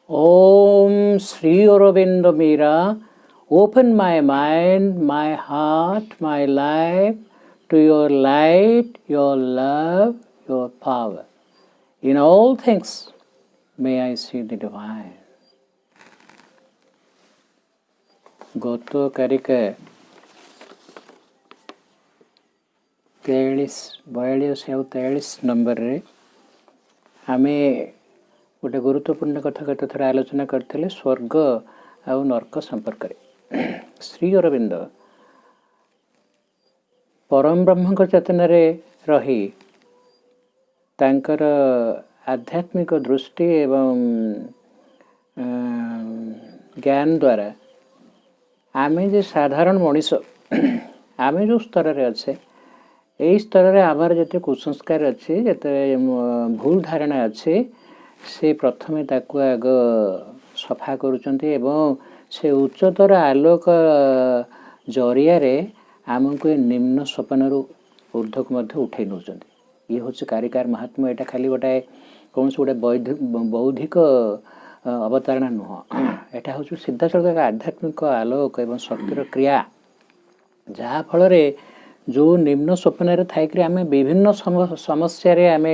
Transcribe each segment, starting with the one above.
Om Sri Aurobindo Mira, open my mind, my heart, my life to your light, your love, your power. In all things, may I see the divine. ଗତ କାରିକା 42 ଆଉ 43 ନମ୍ବରରେ ଆମେ ଗୋଟେ ଗୁରୁତ୍ୱପୂର୍ଣ୍ଣ କଥା ଗତ ଥର ଆଲୋଚନା କରିଥିଲେ ସ୍ୱର୍ଗ ଆଉ ନର୍କ ସମ୍ପର୍କରେ। ଶ୍ରୀ ଅରବିନ୍ଦ ପରମ ବ୍ରହ୍ମଙ୍କ ଚେତନାରେ ରହି ତାଙ୍କର ଆଧ୍ୟାତ୍ମିକ ଦୃଷ୍ଟି ଏବଂ ଜ୍ଞାନ ଦ୍ୱାରା ଆମେ ଯେ ସାଧାରଣ ମଣିଷ ଆମେ ଯେଉଁ ସ୍ତରରେ ଅଛେ ଏହି ସ୍ତରରେ ଆମର ଯେତେ କୁସଂସ୍କାର ଅଛି ଯେତେ ଭୁଲ ଧାରଣା ଅଛି ସେ ପ୍ରଥମେ ତାକୁ ଆଗ ସଫା କରୁଛନ୍ତି ଏବଂ ସେ ଉଚ୍ଚତର ଆଲୋକ ଜରିଆରେ ଆମକୁ ଏ ନିମ୍ନ ସୋପାନରୁ ଊର୍ଦ୍ଧ୍ୱକୁ ମଧ୍ୟ ଉଠାଇ ନେଉଛନ୍ତି। ଇଏ ହେଉଛି କାରିକାର ମହାତ୍ମ୍ୟ। ଏଇଟା ଖାଲି ଗୋଟାଏ କୌଣସି ଗୋଟେ ବୌଦ୍ଧିକ ଅବତାରଣା ନୁହଁ। ଏଇଟା ହେଉଛି ସିଧାସଳଖ ଆଧ୍ୟାତ୍ମିକ ଆଲୋକ ଏବଂ ଶକ୍ତିର କ୍ରିୟା, ଯାହାଫଳରେ ଯେଉଁ ନିମ୍ନ ସ୍ୱପ୍ନରେ ଥାଇକରି ଆମେ ବିଭିନ୍ନ ସମସ୍ୟାରେ ଆମେ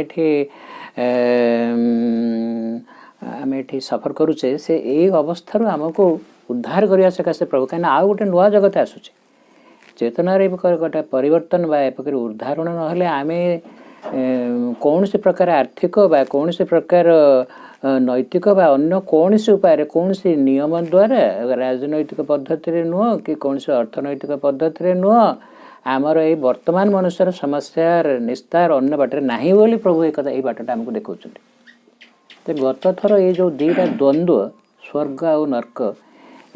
ଏଠି ସଫର କରୁଛେ, ସେ ଏଇ ଅବସ୍ଥାରୁ ଆମକୁ ଉଦ୍ଧାର କରିବା ସକାଶେ ପ୍ରଭୁ, କାହିଁକିନା ଆଉ ଗୋଟେ ନୂଆ ଜଗତ ଆସୁଛି। ଚେତନାରେ ଗୋଟେ ପରିବର୍ତ୍ତନ ବା ଏପରି ଉଦ୍ଧାରଣ ନହେଲେ ଆମେ କୌଣସି ପ୍ରକାର ଆର୍ଥିକ ବା କୌଣସି ପ୍ରକାର ନୈତିକ ବା ଅନ୍ୟ କୌଣସି ଉପାୟରେ କୌଣସି ନିୟମ ଦ୍ୱାରା ରାଜନୈତିକ ପଦ୍ଧତିରେ ନୁହଁ କି କୌଣସି ଅର୍ଥନୈତିକ ପଦ୍ଧତିରେ ନୁହଁ, ଆମର ଏଇ ବର୍ତ୍ତମାନ ମନୁଷ୍ୟର ସମସ୍ୟାର ନିସ୍ତାର ଅନ୍ୟ ବାଟରେ ନାହିଁ ବୋଲି ପ୍ରଭୁ ଏଇ ବାଟଟା ଆମକୁ ଦେଖାଉଛନ୍ତି। ତ ଗତ ଥର ଏଇ ଯେଉଁ ଦୁଇଟା ଦ୍ୱନ୍ଦ୍ୱ ସ୍ୱର୍ଗ ଆଉ ନର୍କ,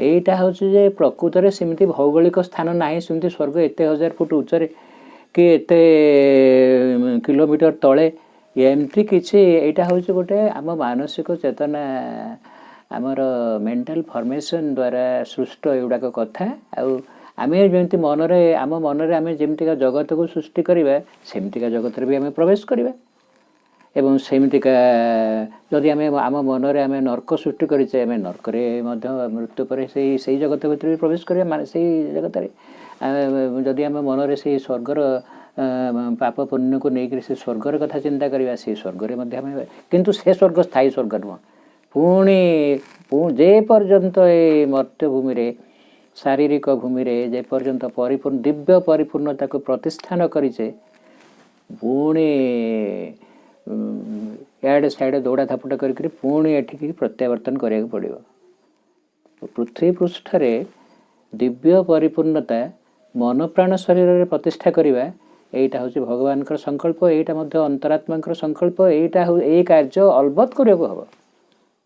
ଏଇଟା ହେଉଛି ଯେ ପ୍ରକୃତରେ ସେମିତି ଭୌଗୋଳିକ ସ୍ଥାନ ନାହିଁ। ସେମିତି ସ୍ୱର୍ଗ ଏତେ 1000 ଫୁଟ ଉଚ୍ଚରେ କି ଏତେ କିଲୋମିଟର ତଳେ ଏମିତି କିଛି, ଏଇଟା ହେଉଛି ଗୋଟେ ଆମ ମାନସିକ ଚେତନା, ଆମର ମେଣ୍ଟାଲ ଫର୍ମେସନ୍ ଦ୍ୱାରା ସୃଷ୍ଟ ଏଗୁଡ଼ାକ କଥା। ଆଉ ଆମେ ଯେମିତି ଆମ ମନରେ ଆମେ ଯେମିତିକା ଜଗତକୁ ସୃଷ୍ଟି କରିବା ସେମିତିକା ଜଗତରେ ବି ଆମେ ପ୍ରବେଶ କରିବା ଏବଂ ସେମିତିକା ଯଦି ଆମ ମନରେ ଆମେ ନର୍କ ସୃଷ୍ଟି କରିଛେ, ଆମେ ନର୍କରେ ମଧ୍ୟ ମୃତ୍ୟୁ ପରେ ସେଇ ଜଗତ ଭିତରେ ବି ପ୍ରବେଶ କରିବା, ମାନେ ସେଇ ଜଗତରେ। ଯଦି ଆମ ମନରେ ସେଇ ସ୍ୱର୍ଗର ପାପ ପୁଣ୍ୟକୁ ନେଇକରି ସେ ସ୍ୱର୍ଗର କଥା ଚିନ୍ତା କରିବା, ସେଇ ସ୍ୱର୍ଗରେ ମଧ୍ୟ ଆମେ, କିନ୍ତୁ ସେ ସ୍ୱର୍ଗ ସ୍ଥାୟୀ ସ୍ୱର୍ଗ ନୁହଁ। ପୁଣି ଯେ ପର୍ଯ୍ୟନ୍ତ ଏଇ ମର୍ତ୍ତ୍ୟଭୂମିରେ ଶାରୀରିକ ଭୂମିରେ ଯେ ପର୍ଯ୍ୟନ୍ତ ଦିବ୍ୟ ପରିପୂର୍ଣ୍ଣତାକୁ ପ୍ରତିଷ୍ଠା ନ କରିଛେ, ପୁଣି ଇଆଡ଼େ ସାଇଡ଼େ ଦୌଡ଼ା ଧାପଟ କରିକି ପୁଣି ଏଠିକି ପ୍ରତ୍ୟାବର୍ତ୍ତନ କରିବାକୁ ପଡ଼ିବ। ପୃଥିବୀ ପୃଷ୍ଠରେ ଦିବ୍ୟ ପରିପୂର୍ଣ୍ଣତା ମନ ପ୍ରାଣ ଶରୀରରେ ପ୍ରତିଷ୍ଠା କରିବା, ଏଇଟା ହେଉଛି ଭଗବାନଙ୍କର ସଂକଳ୍ପ, ଏଇଟା ମଧ୍ୟ ଅନ୍ତରାତ୍ମାଙ୍କର ସଂକଳ୍ପ। ଏଇ କାର୍ଯ୍ୟ ଅଲବତ କରିବାକୁ ହେବ,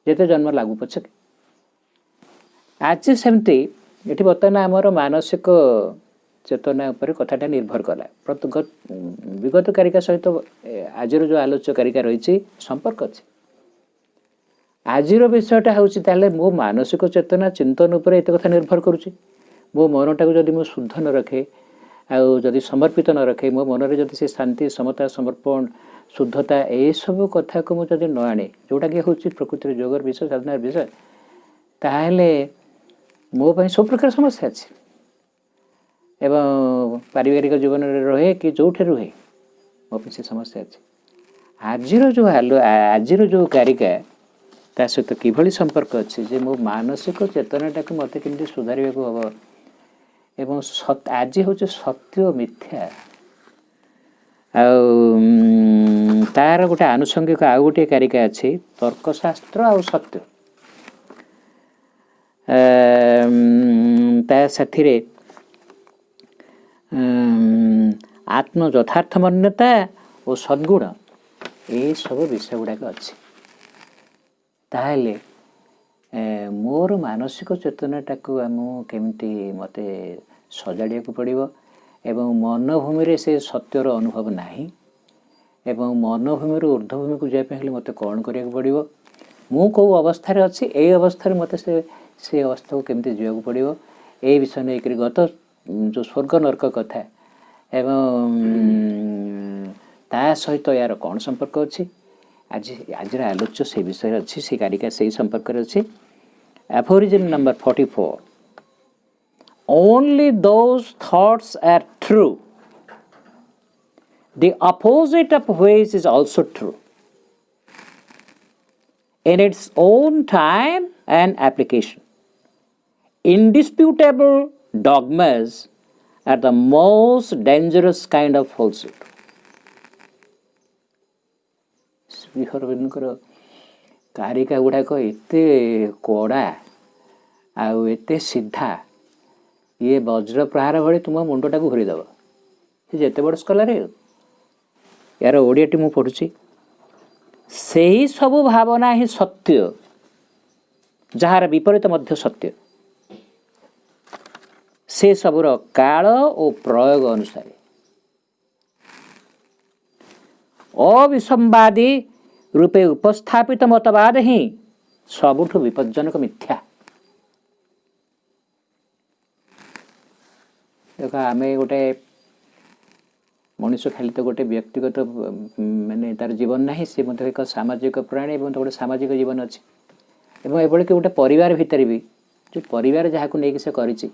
ଯେତେ ଜନ୍ମ ଲାଗୁ ପଛେ। ଆଜି ସେମିତି ଏଠି ବର୍ତ୍ତମାନ ଆମର ମାନସିକ ଚେତନା ଉପରେ କଥାଟା ନିର୍ଭର କଲା। ବିଗତ କାରିକା ସହିତ ଆଜିର ଯେଉଁ ଆଲୋଚ୍ୟ କାରିକା ରହିଛି ସମ୍ପର୍କ ଅଛି। ଆଜିର ବିଷୟଟା ହେଉଛି ତାହେଲେ ମୋ ମାନସିକ ଚେତନା ଚିନ୍ତନ ଉପରେ ଏତେ କଥା ନିର୍ଭର କରୁଛି। ମୋ ମନଟାକୁ ଯଦି ମୁଁ ଶୁଦ୍ଧ ନ ରଖେ, ଆଉ ଯଦି ସମର୍ପିତ ନ ରଖେ, ମୋ ମନରେ ଯଦି ସେ ଶାନ୍ତି, ସମତା, ସମର୍ପଣ, ଶୁଦ୍ଧତା ଏସବୁ କଥାକୁ ମୁଁ ଯଦି ନ ଆଣେ, ଯେଉଁଟାକି ହେଉଛି ପ୍ରକୃତିର ଯୋଗର ବିଷୟ, ସାଧନାର ବିଷୟ, ତାହେଲେ ମୋ ପାଇଁ ସବୁ ପ୍ରକାର ସମସ୍ୟା ଅଛି। ଏବଂ ପାରିବାରିକ ଜୀବନରେ ରହେ କି ଯେଉଁଠି ରୁହେ, ମୋ ପାଇଁ ସେ ସମସ୍ୟା ଅଛି। ଆଜିର ଯେଉଁ କାରିକା ତା ସହିତ କିଭଳି ସମ୍ପର୍କ ଅଛି ଯେ ମୋ ମାନସିକ ଚେତନାଟାକୁ ମୋତେ କେମିତି ସୁଧାରିବାକୁ ହେବ। ଏବଂ ଆଜି ହେଉଛି ସତ୍ୟ ମିଥ୍ୟା, ଆଉ ତାର ଗୋଟେ ଆନୁଷଙ୍ଗିକ ଆଉ ଗୋଟିଏ କାରିକା ଅଛି ତର୍କଶାସ୍ତ୍ର ଆଉ ସତ୍ୟ। ତା ସାଥିରେ ଆତ୍ମ ଯଥାର୍ଥ ମାନ୍ୟତା ଓ ସଦ୍ଗୁଣ, ଏସବୁ ବିଷୟ ଗୁଡ଼ାକ ଅଛି। ତାହେଲେ ମୋର ମାନସିକ ଚେତନାଟାକୁ କେମିତି ମୋତେ ସଜାଡ଼ିବାକୁ ପଡ଼ିବ ଏବଂ ମନଭୂମିରେ ସେ ସତ୍ୟର ଅନୁଭବ ନାହିଁ ଏବଂ ମନଭୂମିରୁ ଊର୍ଦ୍ଧ୍ୱଭୂମିକୁ ଯିବା ପାଇଁ ହେଲେ ମୋତେ କ'ଣ କରିବାକୁ ପଡ଼ିବ, ମୁଁ କେଉଁ ଅବସ୍ଥାରେ ଅଛି, ଏଇ ଅବସ୍ଥାରେ ମୋତେ ସେ ଅବସ୍ଥାକୁ କେମିତି ଯିବାକୁ ପଡ଼ିବ, ଏଇ ବିଷୟ ନେଇକରି ଗତ ଯେଉଁ ସ୍ୱର୍ଗ ନର୍କ କଥା ଏବଂ ତା ସହିତ ଏହାର କ'ଣ ସମ୍ପର୍କ ଅଛି, आज आज आलोच्य से विषय अच्छी से कारिका से संपर्क अच्छी aphorism number 44 only those thoughts are true the opposite of which is also true in its own time and application. Indisputable dogmas are the most dangerous kind of falsehood. ଶ୍ରୀହରବିନ୍ଦଙ୍କର କାରିକା ଗୁଡ଼ାକ ଏତେ କଡ଼ା ଆଉ ଏତେ ସିଧା ଇଏ ବଜ୍ର ପ୍ରହାର ଭଳି ତୁମ ମୁଣ୍ଡଟାକୁ ଘୁରିଦେବ। ସେ ଯେତେ ବଡ଼ ସ୍କଲାର ୟାର ଓଡ଼ିଆଟି ମୁଁ ପଢ଼ୁଛି। ସେହି ସବୁ ଭାବନା ହିଁ ସତ୍ୟ ଯାହାର ବିପରୀତ ମଧ୍ୟ ସତ୍ୟ ସେ ସବୁର କାଳ ଓ ପ୍ରୟୋଗ ଅନୁସାରେ ଅବିସମ୍ବାଦୀ ରୂପେ ଉପସ୍ଥାପିତ ମତବାଦ ହିଁ ସବୁଠୁ ବିପଜ୍ଜନକ ମିଥ୍ୟା। ଦେଖ ଆମେ ଗୋଟେ ମଣିଷ ଖାଲି ତ ଗୋଟେ ବ୍ୟକ୍ତିଗତ ମାନେ ତାର ଜୀବନ ନାହିଁ, ସେ ମଧ୍ୟ ଏକ ସାମାଜିକ ପ୍ରାଣୀ ଏବଂ ଗୋଟେ ସାମାଜିକ ଜୀବନ ଅଛି। ଏବଂ ଏଭଳିକି ଗୋଟେ ପରିବାର ଭିତରେ ବି ଯେଉଁ ପରିବାର ଯାହାକୁ ନେଇକି ସେ କରିଛି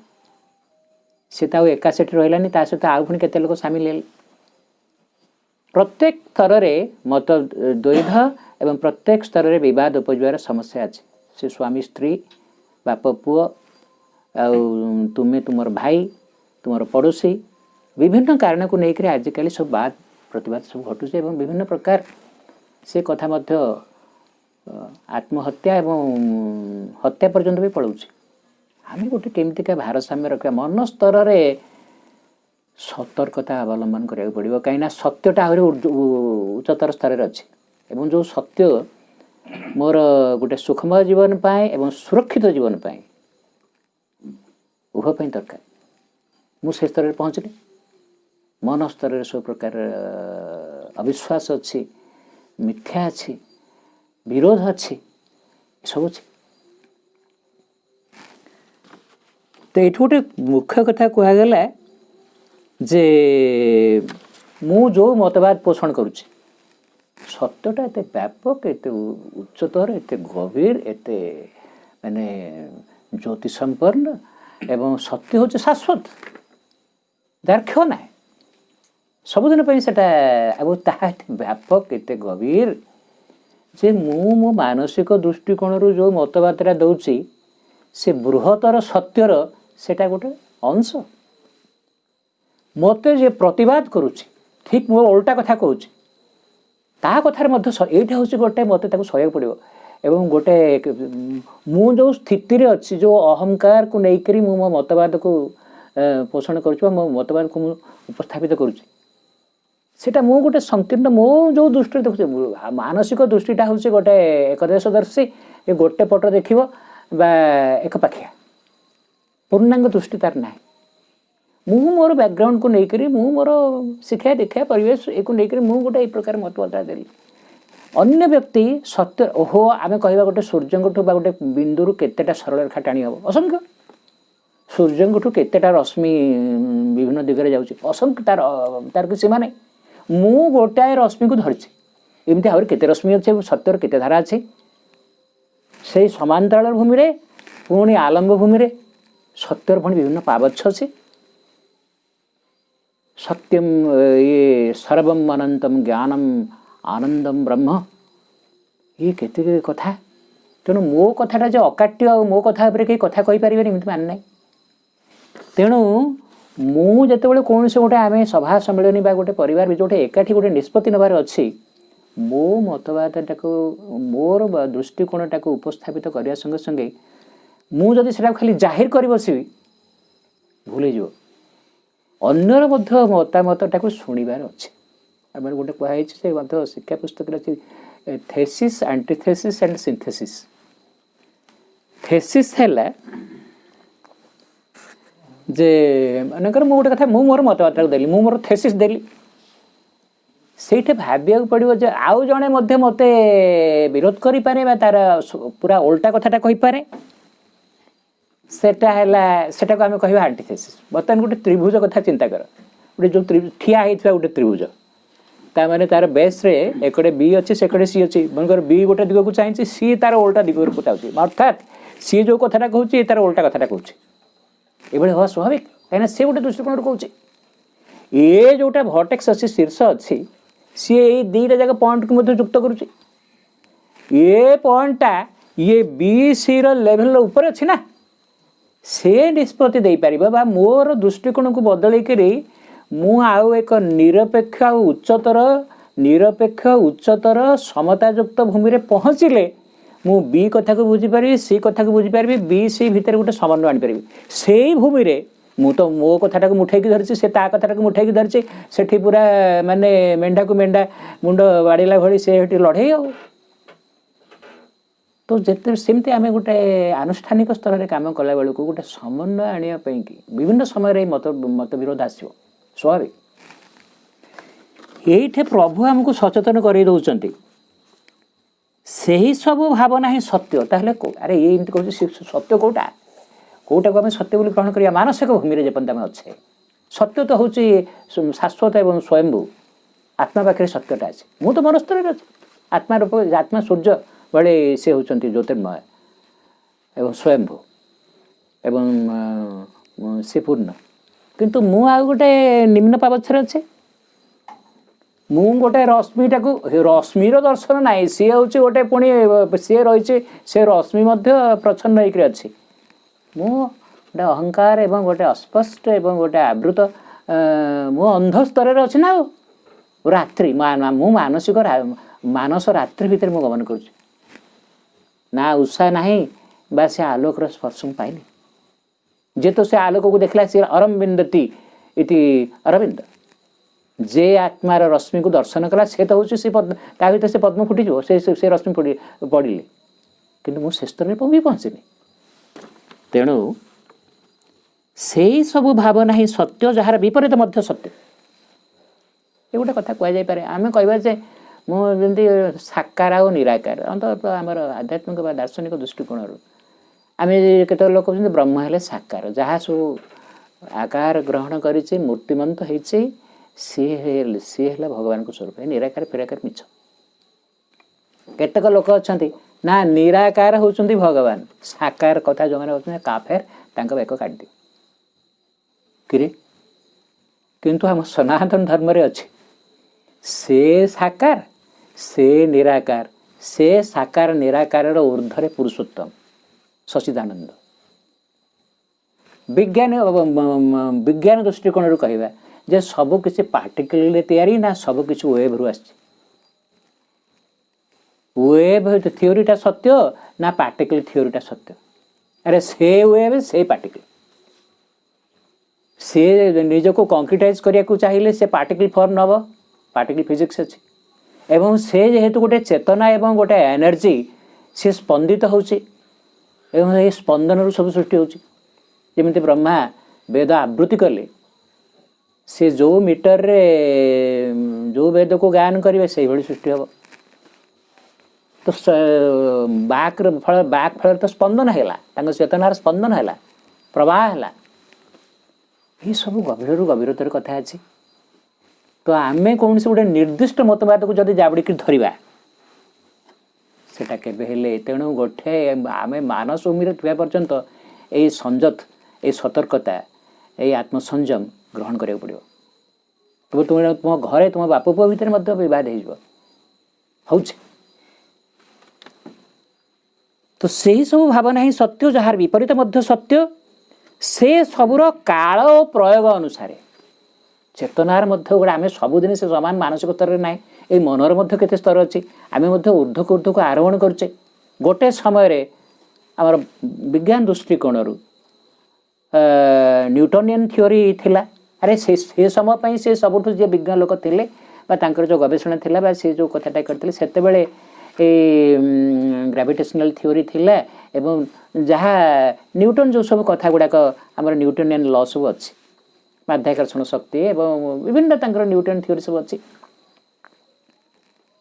ସେ ତ ଆଉ ଏକା ସେଠି ରହିଲାନି, ତା ସହିତ ଆଉ ପୁଣି କେତେ ଲୋକ ସାମିଲ ହେଲେ। ପ୍ରତ୍ୟେକ ସ୍ତରରେ ମତ ଦ୍ୱୈଧ ଏବଂ ପ୍ରତ୍ୟେକ ସ୍ତରରେ ବିବାଦ ଉପଜିବାର ସମସ୍ୟା ଅଛି। ସେ ସ୍ୱାମୀ ସ୍ତ୍ରୀ, ବାପ ପୁଅ, ଆଉ ତୁମେ ତୁମର ଭାଇ, ତୁମର ପଡ଼ୋଶୀ, ବିଭିନ୍ନ କାରଣକୁ ନେଇକରି ଆଜିକାଲି ସବୁ ବାଦ ପ୍ରତିବାଦ ସବୁ ଘଟୁଛି ଏବଂ ବିଭିନ୍ନ ପ୍ରକାର ସେ କଥା ମଧ୍ୟ ଆତ୍ମହତ୍ୟା ଏବଂ ହତ୍ୟା ପର୍ଯ୍ୟନ୍ତ ବି ପଳାଉଛି। ଆମେ ଗୋଟେ କେମିତିକା ଭାରସାମ୍ୟ ରଖିବା, ମନ ସ୍ତରରେ ସତର୍କତା ଅବଲମ୍ବନ କରିବାକୁ ପଡ଼ିବ, କାହିଁକିନା ସତ୍ୟଟା ଆହୁରି ଉଚ୍ଚତର ସ୍ତରରେ ଅଛି ଏବଂ ଯେଉଁ ସତ୍ୟ ମୋର ଗୋଟେ ସୁଖମୟ ଜୀବନ ପାଇଁ ଏବଂ ସୁରକ୍ଷିତ ଜୀବନ ପାଇଁ ଉଭୟ ପାଇଁ ଦରକାର। ମୁଁ ସେ ସ୍ତରରେ ପହଞ୍ଚିଲି। ମନ ସ୍ତରରେ ସବୁ ପ୍ରକାର ଅବିଶ୍ୱାସ ଅଛି, ମିଥ୍ୟା ଅଛି, ବିରୋଧ ଅଛି, ଏସବୁ ଅଛି। ତ ଏଇଠୁ ଗୋଟେ ମୁଖ୍ୟ କଥା କୁହାଗଲା ଯେ ମୁଁ ଯେଉଁ ମତବାଦ ପୋଷଣ କରୁଛି ସତ୍ୟଟା ଏତେ ବ୍ୟାପକ, ଏତେ ଉଚ୍ଚତର, ଏତେ ଗଭୀର, ଏତେ ମାନେ ଜ୍ୟୋତି ସମ୍ପନ୍ନ ଏବଂ ସତ୍ୟ ହେଉଛି ଶାଶ୍ୱତ, ଯାହାର କ୍ଷୟ ନାହିଁ, ସବୁଦିନ ପାଇଁ ସେଟା। ଆଉ ତାହା ଏତେ ବ୍ୟାପକ, ଏତେ ଗଭୀର ଯେ ମୁଁ ମୋ ମାନସିକ ଦୃଷ୍ଟିକୋଣରୁ ଯେଉଁ ମତବାଦଟା ଦେଉଛି ସେ ବୃହତ୍ତର ସତ୍ୟର ସେଟା ଗୋଟେ ଅଂଶ। ମୋତେ ଯେ ପ୍ରତିବାଦ କରୁଛି, ଠିକ୍ ମୋ ଓଲଟା କଥା କହୁଛି, ତା କଥାରେ ମଧ୍ୟ ଏଇଟା ହେଉଛି ଗୋଟେ ମୋତେ ତାକୁ ସହିବାକୁ ପଡ଼ିବ। ଏବଂ ଗୋଟେ ମୁଁ ଯେଉଁ ସ୍ଥିତିରେ ଅଛି, ଯେଉଁ ଅହଙ୍କାରକୁ ନେଇକରି ମୁଁ ମୋ ମତବାଦକୁ ପୋଷଣ କରୁଛି ବା ମୋ ମତବାଦକୁ ମୁଁ ଉପସ୍ଥାପିତ କରୁଛି, ସେଇଟା ମୁଁ ଗୋଟେ ସଂକୀର୍ଣ୍ଣ ମୁଁ ଯେଉଁ ଦୃଷ୍ଟିରେ ଦେଖୁଛି, ମାନସିକ ଦୃଷ୍ଟିଟା ହେଉଛି ଗୋଟେ ଏକଦେଶଦର୍ଶୀ, ଏ ଗୋଟେ ପଟ ଦେଖିବ ବା ଏକପାଖିଆ, ପୂର୍ଣ୍ଣାଙ୍ଗ ଦୃଷ୍ଟି ତାର ନାହିଁ। ମୁଁ ମୋର ବ୍ୟାକଗ୍ରାଉଣ୍ଡକୁ ନେଇକରି, ମୁଁ ମୋର ଶିକ୍ଷା ଦୀକ୍ଷା ପରିବେଶ ଏକୁ ନେଇକରି ମୁଁ ଗୋଟେ ଏଇ ପ୍ରକାର ମତବାଦଟା ଦେଲି। ଅନ୍ୟ ବ୍ୟକ୍ତି ସତ୍ୟ, ଓହୋ ଆମେ କହିବା ଗୋଟେ ସୂର୍ଯ୍ୟଙ୍କଠୁ ବା ଗୋଟେ ବିନ୍ଦୁରୁ କେତେଟା ସରଳ ରେଖା ଟାଣି ହେବ, ଅସଂଖ୍ୟ। ସୂର୍ଯ୍ୟଙ୍କଠୁ କେତେଟା ରଶ୍ମି ବିଭିନ୍ନ ଦିଗରେ ଯାଉଛି, ଅସଂଖ୍ୟ, ତାର କିଛି ମାନେ ମୁଁ ଗୋଟାଏ ରଶ୍ମିକୁ ଧରିଛି, ଏମିତି ଆହୁରି କେତେ ରଶ୍ମି ଅଛି, ସତ୍ୟର କେତେ ଧାରା ଅଛି। ସେଇ ସମାନ୍ତରାଳ ଭୂମିରେ ପୁଣି ଆଲମ୍ବ ଭୂମିରେ ସତ୍ୟର ପୁଣି ବିଭିନ୍ନ ପାବଚ୍ଛ ଅଛି। ସତ୍ୟମ୍ ଇଏ ସର୍ବମ୍ ଅନନ୍ତମ୍ ଜ୍ଞାନମ୍ ଆନନ୍ଦମ୍ ବ୍ରହ୍ମ, ଇଏ କେତେ କଥା। ତେଣୁ ମୋ କଥାଟା ଯେ ଅକାଟ୍ୟ ଆଉ ମୋ କଥା ଉପରେ କେହି କଥା କହିପାରିବେନି ଏମିତି ମାନେ ନାହିଁ। ତେଣୁ ମୁଁ ଯେତେବେଳେ କୌଣସି ଗୋଟେ ଆମେ ସଭା ସମ୍ମିଳନୀ ବା ଗୋଟେ ପରିବାର ଯେଉଁଠି ଏକାଠି ଗୋଟେ ନିଷ୍ପତ୍ତି ନେବାର ଅଛି, ମୋ ମତବାଦଟାକୁ ମୋର ଦୃଷ୍ଟିକୋଣଟାକୁ ଉପସ୍ଥାପିତ କରିବା ସଙ୍ଗେ ସଙ୍ଗେ ମୁଁ ଯଦି ସେଟାକୁ ଖାଲି ଜାହିର କରି ବସିବି ଭୁଲ ହେଇଯିବ। ଅନ୍ୟର ମଧ୍ୟ ମତାମତଟାକୁ ଶୁଣିବାର ଅଛି। ଆମର ଗୋଟେ କୁହାଯାଇଛି, ସେ ମଧ୍ୟ ଶିକ୍ଷା ପୁସ୍ତକରେ ଅଛି, ଥେସିସ୍, ଆଣ୍ଟିଥେସିସ୍ ଆଣ୍ଡ ସିନ୍ଥେସିସ୍। ଥେସିସ୍ ହେଲା ଯେ ମନେକର ମୁଁ ଗୋଟେ କଥା, ମୁଁ ମୋର ମତବାଦଟାକୁ ଦେଲି, ମୁଁ ମୋର ଥେସିସ୍ ଦେଲି, ସେଇଠି ଭାବିବାକୁ ପଡ଼ିବ ଯେ ଆଉ ଜଣେ ମଧ୍ୟ ମୋତେ ବିରୋଧ କରିପାରେ ବା ତାର ପୁରା ଓଲଟା କଥାଟା କହିପାରେ। ସେଟା ହେଲା, ସେଟାକୁ ଆମେ କହିବା ଆଣ୍ଟିଥେସିସ୍। ବର୍ତ୍ତମାନ ଗୋଟେ ତ୍ରିଭୁଜ କଥା ଚିନ୍ତା କର, ଗୋଟେ ଯେଉଁ ଠିଆ ହେଇଥିବା ଗୋଟେ ତ୍ରିଭୁଜ, तार तार बेस रे एकड़े बी अच्छे सेकड़े सी अच्छी मनकर बी गोटे दिग को चाहिए सी तार उल्टा दिग को चाहूँ अर्थात सी जो कथाटा कहूँ तार उल्टा कथाटा कहूँ ये हवा स्वाभाविक कहीं सी गोटे दृष्टिकोण कहूँ ये जोटा भर्टेक्स अच्छी शीर्ष अच्छी सी ये दुईटा जाक पॉइंट को युक्त करुच्ची ये पॉइंटा ये बी सी लेवल ऊपर अच्छी ना से निष्पत्ति दे पार बा मोर दृष्टिकोण को बदल करी मु आउ एक निरपेक्ष उच्चतर समतायुक्त भूमि रे पहुँचले मु बी कथा को बुझीपारि सी कथा को बुझीपारि बी सी भितर गोटे समन्वय आनीपारि से भूमि रे मु तो मो कथाटा को मुठेकी धरी से ता कथाटा को मुठेकी धरी सेठी पूरा माने मेंढा को मेंढा मुंड बाड़ीला भली से लड़े हो तो जिते सेमती आम गोटे आनुष्ठानिक स्तर में कम कला बेलू गोटे समन्वय आने कि विभिन्न समय मत विरोध आसो स्वाभाविक ये प्रभु आमको सचेतन कर दौरान से ही सब भावना ही सत्य ताहले अरे ये एमती कहूँ सत्य कौटा कौटा को आम सत्य बोली ग्रहण करिया मानसिक भूमि जपर्यंत आम अच्छे सत्य तो हूँ शाश्वत एवं स्वयंभू आत्मा पाखे सत्यटा अच्छे मु तो मन स्तर अच्छे आत्मा रूप आत्मा सूर्य बड़े से होती ज्योतिर्मय एवं स्वयंभू एवं से पूर्ण किंतु मु आ गोटे निम्न पावच्छर अच्छे मु गोटे रश्मिटा को रश्मिर दर्शन ना सी हूँ गोटे पुणी सी रही से रश्मि प्रच्छन्न होकर अच्छी मु गोटे अहंकार एवं गोटे अस्पष्ट एवं गोटे आवृत मु अंध स्तर अच्छी ना रात्रि मु मानसिक मानस रात्रि भितर मु गमन करुँच ना उषा नहीं बा से आलोकर स्पर्श पाइनि जे तो से आलोक को देखला सी अरविंदती इति अरविंद जे आत्मार रश्मि को दर्शन कला से तो हूँ से भर से पद्म फुटिज से रश्मि पड़े कि मुझे से स्तर में भी पहुँचनी तेणु से सब भावना ही सत्य जार विपरीत मध्य सत्य ये गोटे कथा कहुपे आम कह मुझे साकार और निराकार अंत आमर आध्यात्मिक दार्शनिक दृष्टिकोण आम केत लोक कहते ब्रह्म हेले साकार जहाँ सब आकार ग्रहण कर मूर्तिमंत होती सी है भगवान को स्वरूप निराकार फिराकार मिछ केतक लोक अच्छा ना निराकार होती भगवान साकार कथा जो मैंने काफेर बेक काटि कि किंतु हम सनातन धर्म रे अच्छे से साकार से निराकार से साकार निराकार ऊर्ध्वे पुरुषोत्तम सचिदानंद विज्ञान दृष्टिकोण कहवा जे सब किसी पार्टिकल तैयारी ना सब किसी वेव रु वेव थ्योरीटा सत्य ना पार्टिकल थ्योरीटा सत्य अरे से वेव से पार्टिकल से निज को कंक्रीटाइज करने को चाहिए से पार्टिकल फॉर्म नब पार्टिकल फिजिक्स अच्छी एवं से जेहेतु गोटे चेतना एवं गोटे एनर्जी सी स्पंदित होची एवं ये स्पंदन रु सब सृष्टि होची जेमती ब्रह्मा वेद आवृत्ति कले से जो मीटर रे जो वेद को गायन करेंगे से भाई सृष्टि हम तो बाक फल तो स्पंदन है चेतनार स्पंदन है प्रवाह है ये सब गभीर गभीरतर कथा अच्छी तो आमे कौन से गोटे निर्दिष्ट मतवाद को जब जाबड़ी धरवा सेटा केबे तेणु गोटे आमे मानस भूमि था पर्यंत यही संजत ये सतर्कता ये आत्मसंयम ग्रहण करा पड़ो तब तुम तुम घरे तुम बाप पुआ भितर बद हो तो से सब भावना ही सत्य जार विपरीत मध्य सत्य से सबुर काल और प्रयोग अनुसार चेतनार गोटे आम सबुदिन से समान मानसिक स्तर में ना ये मनर केते स्तर अच्छी आम ऊर्ध्व को ऊर्ध्व को आरोहण करचे गोटे समय आमर विज्ञान दृष्टिकोण न्यूटनियन थ्योरी थिला अरे से समय पर से सबुठ जे विज्ञान लोक थे जो गवेषणा थिला से जो कथाटा करते से ग्राविटेशनल थ्योरी थिला एवं जहाँ न्यूटन जो सब कथा गुड़ाक आमर न्यूटनियन लॉ सब अच्छी माध्याकर्षण शक्ति एवं विभिन्न न्यूटन थ्योरी सब अच्छी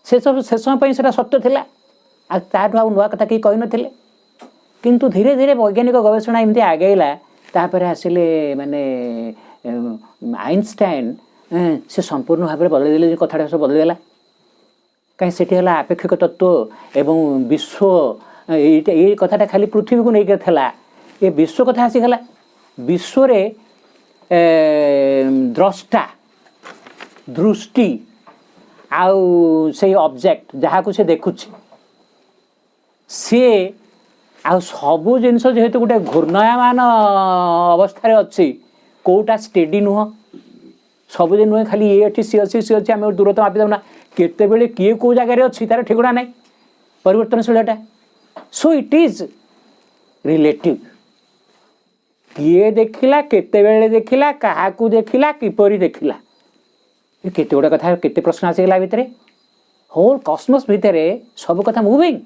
से सब से समय से सत्य थिला ताठू आ नुआ कथा कहीं कही नथिले किंतु धीरे धीरे वैज्ञानिक गवेषणा एमती आगेला तापर आसिले माने आइंस्टाइन से संपूर्ण भाव में बदलदेले कथाटा सब बदलगला कहीं सेठी है आपेक्षिक तत्व एवं विश्व ये कथाटा खाली पृथ्वी को लेकर था ये विश्व कथा आसीगला विश्व द्रष्टा दृष्टि आउ से ऑब्जेक्ट जहाँ को से देखुची सी आ सबू जिनस जेहेतु गोटे घूर्णयमान अवस्था अच्छी कौटा स्टेडी नुह सबुदिन नुहे खाली ये सी अच्छी आम दूरता मापी देना केते किए कौ जगार अच्छी तार ठिकना ना परिवर्तनशीलटा सो इट इज रिलेटिव किए देखला केते देखला क्या देखला किपरि देखला केते गुड़ा कथा केते प्रश्न आसीगला भितर होल कस्मस भितर सब कथा मुविंग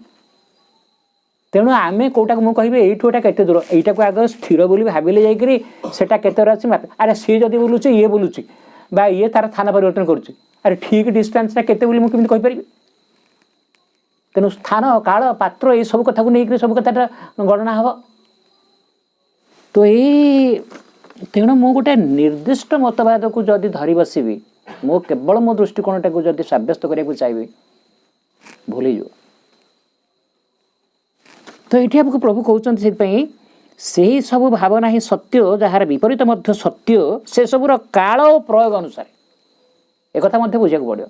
तेणु आम कौटा को मुझे ये केते दूर यटा को आगे स्थिर बोली भाविले जाकि सेटा केते अच्छी अरे सी जदि बुलूची ये बुलूची बा ये तार स्थान परिवर्तन करुच्ची अरे ठीक डिस्टेंसटा केते बोली मुझे कहीपरि तेणु स्थान काल पात्र ये सब कथा को लेकर सब कथा गणना हम तो ये तेणु मु गोटे निर्दिष्ट मतवाद को जदि धरी बसबि मो केवल मो दृष्टिकोणटा को जदि सब्यस्त करने चाहिए भूलीज तो ये आपको प्रभु कहते से सब भावना ही सत्य जार विपरीत मध्य सत्य से सबूर काल और प्रयोग अनुसार एक कथा बुझा पड़ो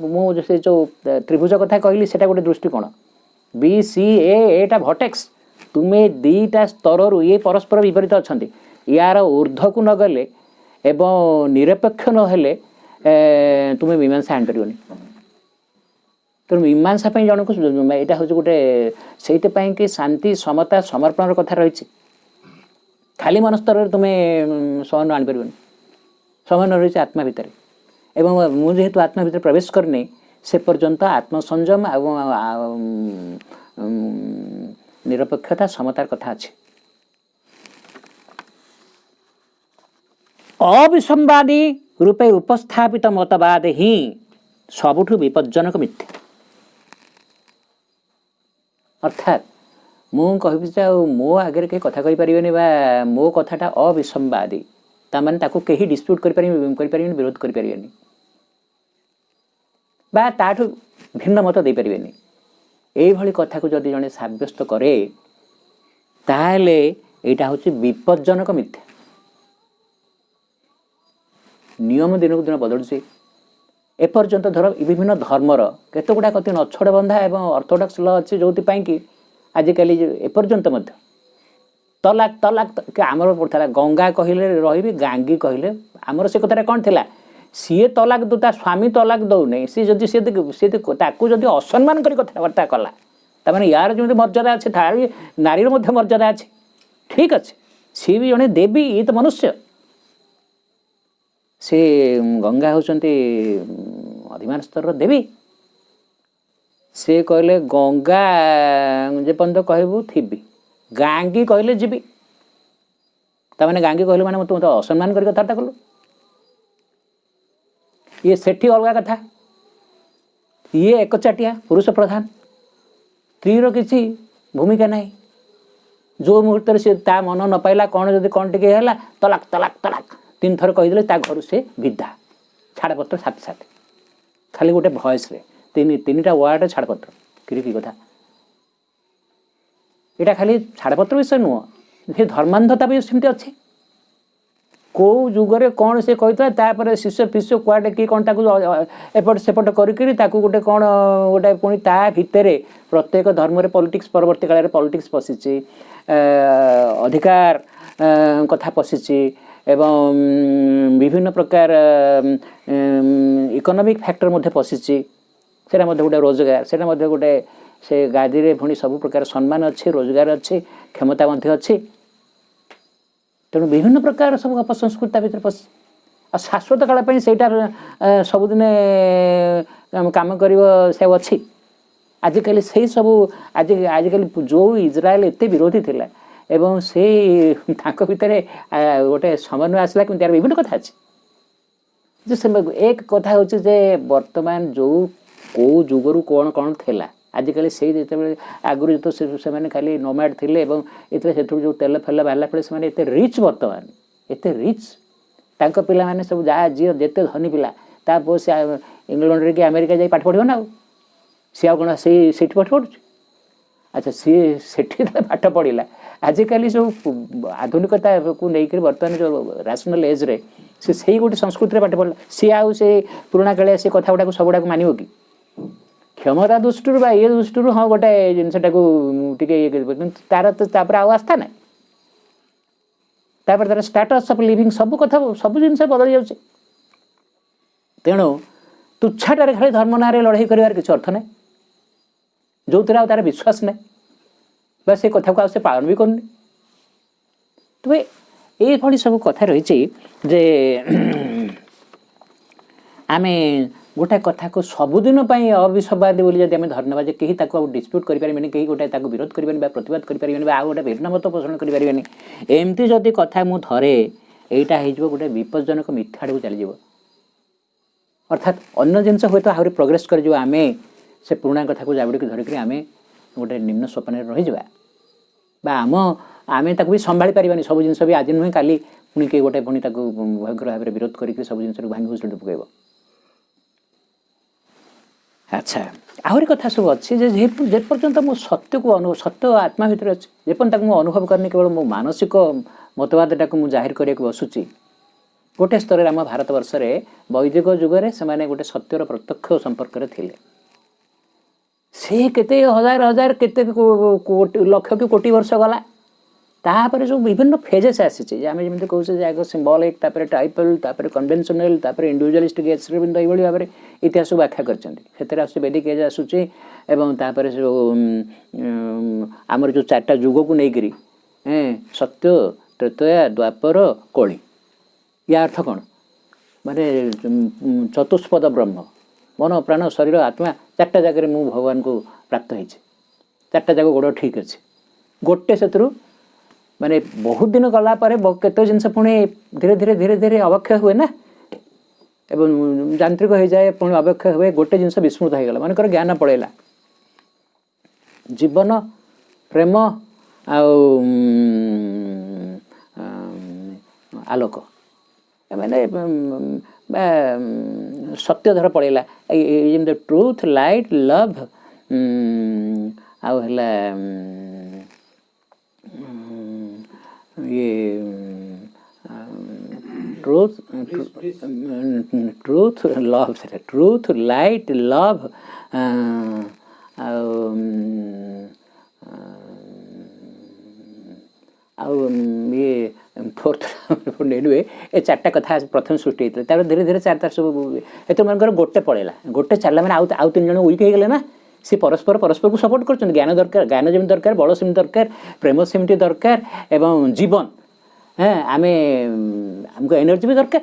मुझे जो त्रिभुज कथा कहली से गोटे दृष्टिकोण बी सी एटा भटेक्स तुम्हें दीटा स्तर ये परस्पर विपरीत अच्छा यार ऊर्ध्व को नगले एवं निरपेक्ष नहेले तुम्हें मीमांसा आनीपार तेणु मीमांसा जन को यहाँ हूँ गोटे से कि शांति समता समर्पण कथा रही खाली मन स्तर तुम्हें समन्वय आनीपार समन्वय रही आत्मा भितर एवं मुझे आत्मा भितर प्रवेश करनी से पर्यंत आत्मसंयम निरपेक्षता समतार कथा अच्छे अविसंवादी रूपे उपस्थापित मतवाद ही सबुठु विपज्जनक मिथ्या अर्थात मु कह मो आगे कहीं कथा कहीपर बा मो कथाटा अविसंवादी ताने ताको कहीं डिस्प्यूट कर विरोध कर बा ताठू भिन्न मत दे पारे ये कथा को जदि जड़े सब्यस्त करे ताहले यहाँ हूँ विपज्जनक मिथ्या नियम दिन को दिन बदलुचे एपर्यंत धर विभिन्न धर्मर केत गुड़ा कति नछड़ बंधा एवं अर्थोडक्स ल अच्छे जो कि आजिकल एपर्यंत तलाक तलाक आमर पड़ता गंगा कहले रही गांगी कहले आमर से कथा कौन थी सी तलाक दो ता स्वामी तलाक दौने सी जदि सी जदि असम्मान कर कथबार्ता कला तार यार जमी मर्यादा अच्छे तार नारीर मर्यादा अच्छे ठीक अच्छे सी भी जड़े देवी ये तो मनुष्य से गंगा होचंती अधिमान स्तर देवी से कहले गंगा जेपर्यंत कहबू थी गांगी कहले जीवी ताने गांगी कहले माने मत असम्मान कर कथबार्ता कलु ये सेठी अलग कथा ये एकचाटिया पुरुष प्रधान स्त्रीर किसी भूमिका नहीं जो मुहूर्त से ता मन न पाइला कौन जदि कौन टिके है तलाक तलाक तलाक 3 थर कहीदे घर से विदा छाड़पत्र साथ साथ खाली गोटे भयस तीनटा वार्ड छाड़पत्र कि कथा यहाँ खाली छाड़पत्र विषय नुह धर्मांधता भी सेमती अच्छे कौ जुगरे कौन से कहता शिष्य फिष्य कुआडे कि कौन एपट सेपट करके गोटे कौन गोटे पुणी ता भितर प्रत्येक धर्म पॉलिटिक्स परवर्ती काल में पॉलिटिक्स पशिची अधिकार कथा पशिची एवं विभिन्न प्रकार इकोनॉमिक फैक्टर मध्य पशिची से गोटे रोजगार से गोटे से गादी रे पुणी सब प्रकार सम्मान अच्छे रोजगार अच्छे क्षमता अच्छी तेणु विभिन्न प्रकार सब अपसंस्कृता भर पशि आ शाश्वत काल से सबुदिन कम कर अच्छी आजिकल से सब आजिकल जो इज्राएल एत विरोधी थिला एवं से भितर गोटे समन्वय आसला कि तार विभिन्न कथा अच्छे जो एक कथा हूँ वर्तमान जो कौ जुगरू कौन कौन थिला आजिकल से जो आगुरी तो से खाली नोमैड थिले एवं जो तेल फेल बाहर पे से रिच वर्तमान एत रिच तांको पिला माने सब जहाँ जी जिते धनी पिला ता पुओ से इंग्लैंड कि अमेरिका जाई पाठ पढ़ियो ना सी कौन से पाठ पढ़ुଛି अच्छा सी सेठी पाठ पढ़ला आजिकल सब आधुनिकता को लेकर बर्तमान जो रैशनल एज रे से गोटे संस्कृति पाठ पढ़ला सी आउ से पुराणा कालिया से कथा गुड़ाक सबुड़ाक मानिब कि क्षमता दृष्टि बा ये दृष्टि हाँ गोटे जिनटा टे तार तो आस्था ना तार स्टाटस ऑफ लिविंग सब कथा सब जिन बदल जाऊँ तेणु तुच्छाटारे खाली धर्म ना लड़ाई कर किसी अर्थ ना जो तार विश्वास ना बा से कथा को से पालन भी करनी तो ये सब कथा रही जे आमे गोटे कथा को सबुदिन अविश्वादी बोली जब आम धरना जे कहीं डिस्प्यूट करें कहीं गोटे विरोध करें प्रतिवाद करें आ गोटे भिन्न मत पोषण करें एमती जदि कथा मु थरे यहाँ हो गोटे विपज्जनक मिथ्या आड़ चली अर्थात अन्य जिनस हे तो आहरी प्रोग्रेस कर आम से पुराणा कथा को जाबड़ी धरिक आम गोटे निम्न सोपान रही आम आम भी संभाली पार्बानी सब जिन भी आज नुहे काली पुणी किए गोटे पुणी भयंकर भाव में विरोध करके सब जिन भांगी भूषण पकड़ अच्छा आहरी कथा सब अच्छी जेपर्यंत मो सत्य को सत्य आत्मा भितर अच्छे जेपर्यंत मुझे अनुभव करनी केवल मो मानसिक मतवादटा को मुझे जाहिर करने बसुची गोटे स्तर आम भारत वर्ष में वैदिक जुगे से गोटे सत्यर प्रत्यक्ष संपर्क थे से केते हजार हजार केते लक्ष कि कोटी वर्ष गला तापर जो विभिन्न फेजेस आसी आम जमी कहे आगे सिम्बॉलिक टाइपल कन्वेंशनल इंडिविजुअलिस्टिक एश्रबिंद ये भाव में इतिहास व्याख्या कर वैदिक एज आसूची जो आमर जो चार्टा जुग को लेकर सत्य त्रेतया द्वापर कली या अर्थ कौन माने चतुष्पद ब्रह्म मन प्राण शरीर आत्मा चार्टा जगह मु भगवान को प्राप्त हो चार्टा जगह गोड़ ठीक अच्छे गोटे से माने बहुत दिन गला केत जिनस पुणी धीरे धीरे धीरे धीरे अवक्षय हुए ना एवं यांत्रिक हो जाए पुणी अवक्षय हुए गोटे जिनस विस्मृत हो गला मानकर ज्ञान पड़ेगा जीवन प्रेम आलोक मैंने सत्य धर पड़ेगा जमी ट्रूथ लाइट लव आला ये truth love truth light love ये फोर्थ एनुए ए चार्टा कथा प्रथम सृष्टि होता धीरे धीरे चार सब एत मनकर गोटे पड़ेगा गोटे चलला मैंने आउ तीन जन वीक हो गले ना सी परस्पर परस्पर को सपोर्ट कर ज्ञान दरकार ज्ञान जमी दरकार बल सेमती दरकार प्रेम सेमती दरकार एवं जीवन हाँ आम आमको एनर्जी भी दरकार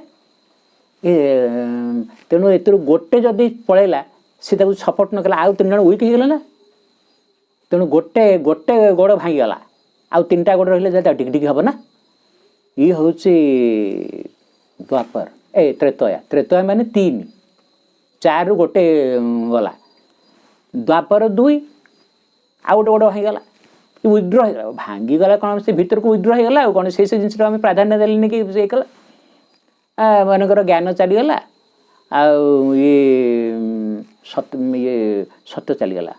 तेणु ए गोटे जदि पड़ेगा सी सपोर्ट न कला आउ तीन जन वीक हो गले ना तेणु गोटे गोटे गोड़ भांगीगला आउ तीन टा गोड़ रही टिक हम ना ये हूँ द्वापर त्रेतया त्रेतया माने 3 4 रु गोटे गला द्वापर 2 आउ गोटे गोड़ भांगीगला विड्र हो भांगीगला कौन से भीतर को विड्र होगा कौन से जिन आम प्राधान्य देनी कि ये कला मनकर ज्ञान चलीगला ये सत्य चलीगला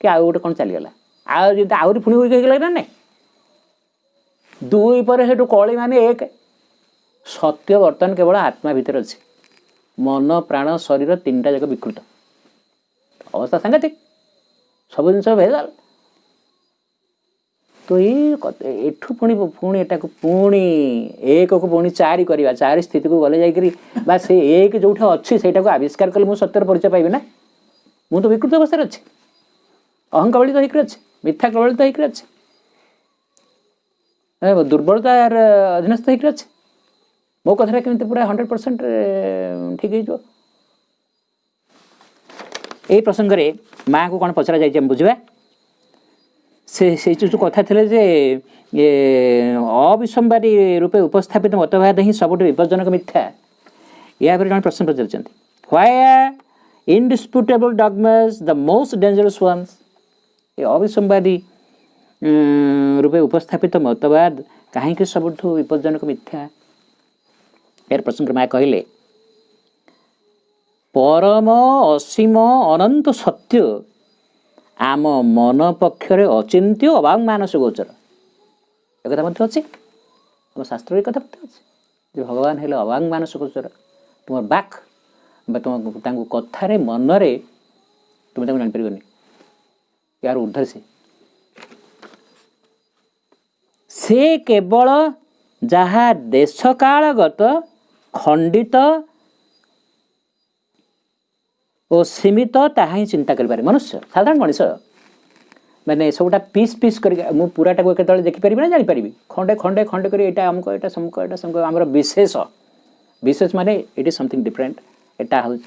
कि आउ गोटे कौन चलीगला आहरी पुणी वीक होगा ना नहीं 2 पर से कली माने 1 सत्य बर्तमान केवल आत्मा भितर अच्छे मन प्राण शरीर 3टा जाक विकृत अवस्था सांघातिक सब जिन भेजाल तो ये पुणी पुणी एटा को पुणी 1 को पुणी 4 करवा 4 स्थिति को गले जा से 1 जो अच्छी से आविष्कार कले मुझे सत्यर परिचय पाइबी ना मुझे तो विकृत अवस्था अच्छे अहंकबलित होकर अच्छे मिथ्या कबलित होकर अच्छे दुर्बलता अधीनस्थ होकर अच्छे मो कथा केमती पूरा 100% ठीक हो यही प्रसंग में माँ को कौन पचरा जाए बुझा से जो कथा थे जे अविसंवादी रूपे उपस्थापित मतभेद ही सब विपज्जनक मिथ्या या जन प्रश्न पचार why are indisputable dogmas the most dangerous ones ये अविसंवादी रूपे उपस्थापित मतवाद कहीं सब विपज्जनक मिथ्या यार प्रसंग माँ कहले परम असीम अनंत सत्य आम मन पक्षरे अचिंत्य अभाग मानस गोचर एक अच्छे आम शास्त्र एक अच्छे भगवान हेले अभाग मानस गोचर तुम बाक तुम कथार मनरे तुम जापर यार ऊर्धर से केवल जहाँ देश कालगत खंडित और सीमित ताहा ही चिंता करें मनुष्य साधारण मनीष मैंने सबूटा पीस पीस कर पूराटा को केतले देखिपारि ना जापर खंडे खंडे खंडे कर यहाँ आमको यहाँ समको यहाँ समको आमर विशेष विशेष माने इट इज समथिंग डिफरेंट यहाँ हूँ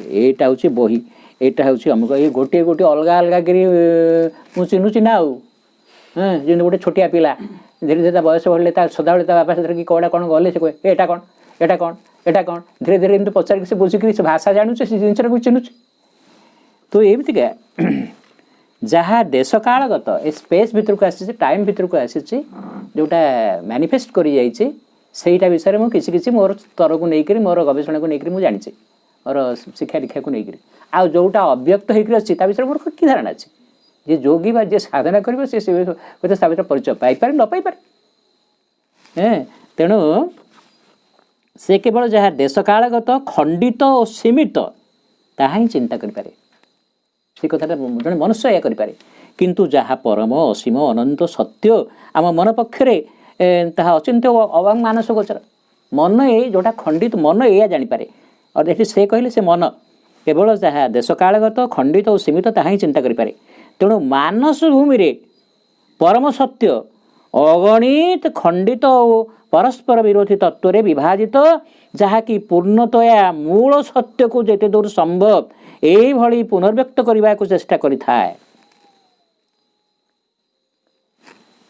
बही यहाँ हूँ अमुक ये गोटे गोटे अलग अलग कर चिन्हुची ना हाँ जमी गोटे छोटिया पिला धीरे धीरे बयस बढ़ले सदाबे बापा साथ कि कौड़ा कौन गले से कहे एटा कौन एटा कौन एटा कौन धीरे धीरे एमती पचार से बुझिक से भाषा जानूचे से जिनस चिन्हुचे तो एमती क्या जहाँ देश कालगत ए स्पेस भितर को आसी टाइम भितर को आसी जोटा मैनिफेस्ट कर जाइटा विषय में किसी मोर स्तर को लेकर मोर गवेषणा को लेकर जानी मोर शिक्षा दीक्षा को लेकर आ जोटा अव्यक्त होकर अच्छी विषय मोर कि धारणा अच्छी जे जोगी बा जे साधना कर परिचय पाइपर न पाइपर तेणु से केवल जहाँ देश कालगत खंडित और सीमित ताहा ही चिंता करें से कथा जड़े मनुष्य या करें किंतु जहाँ परम असीम अनंत सत्य आम मन पक्षरे ताहा अचिंत्य अभाग मानस गोचर मन ये जोटा खंडित मन या जानीपे और ये से कहले से मन केवल जहाँ देश कालगत खंडित और सीमित ताहा ही चिंता करें तेणु मानस भूमि रे परम सत्य अगणित खंडित और परस्पर विरोधी तत्व रे विभाजित जहाँकि पूर्णतया मूल सत्य को जेते दूर संभव यही भली पुनर्व्यक्त करने को चेष्टा करिथाए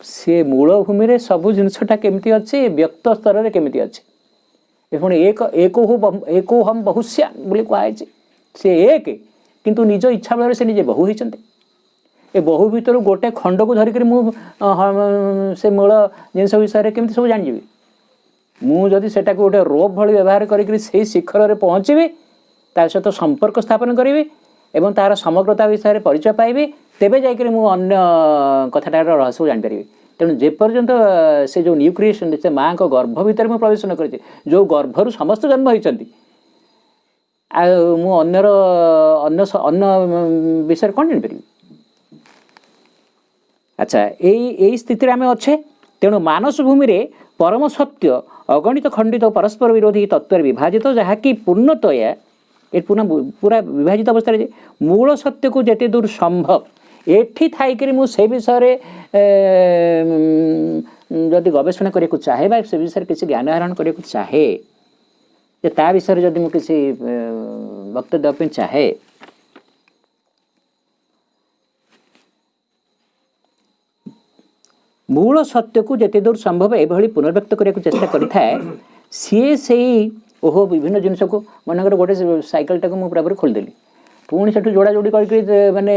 से मूल भूमि रे सबु जिनसटा केमती अच्छे व्यक्त स्तर रे केमती अच्छे पुणी एको हम बहुश्या बोली कहुई से एक किंतु निज इच्छा बल से निजे बहु होती ए बहु भर गोटे खंड को धरिक से मूल जिनस विषय केमती सब जानी मुझे सेटा गोटे रोप भली व्यवहार करी शिखर में पहुँची तार सहित संपर्क स्थापन करी एवं तार समग्रता विषय परिचय पाइबी तेबे जाकर अन्य कथाटार रहस्य जानीपरि तेणु जेपर्यंत से जो न्यू क्रिएशन से माँ को गर्भ भितर मुझे प्रवेश न कर जो गर्भर समस्त जन्म होती अन्यर अन्य विषय कौन जानीपरि अच्छा यही स्थिति आम अच्छे तेणु मानस भूमि रे परम सत्य अगणित खंडित परस्पर विरोधी तत्व विभाजित जहाँकि पूर्णतया ये पूरा विभाजित अवस्था मूल सत्य को जिते दूर संभव एठी थाइकरी मुझे विषय जदि गवेषणा करने चाहे से विषय किसी ज्ञान आहरण करने चाहे ता विषय जदि मुझे किसी वक्तव्य देवाई चाहे मूल सत्य को जिते दूर संभव एभली पुनर्व्यक्त करने को चेष्टा करें सी से ओहो विभिन्न जिनस को मनकर गोटे साइकेल टाक मुझे पूरा खोलदेली पुणी से जोड़ा जोड़ी कर माने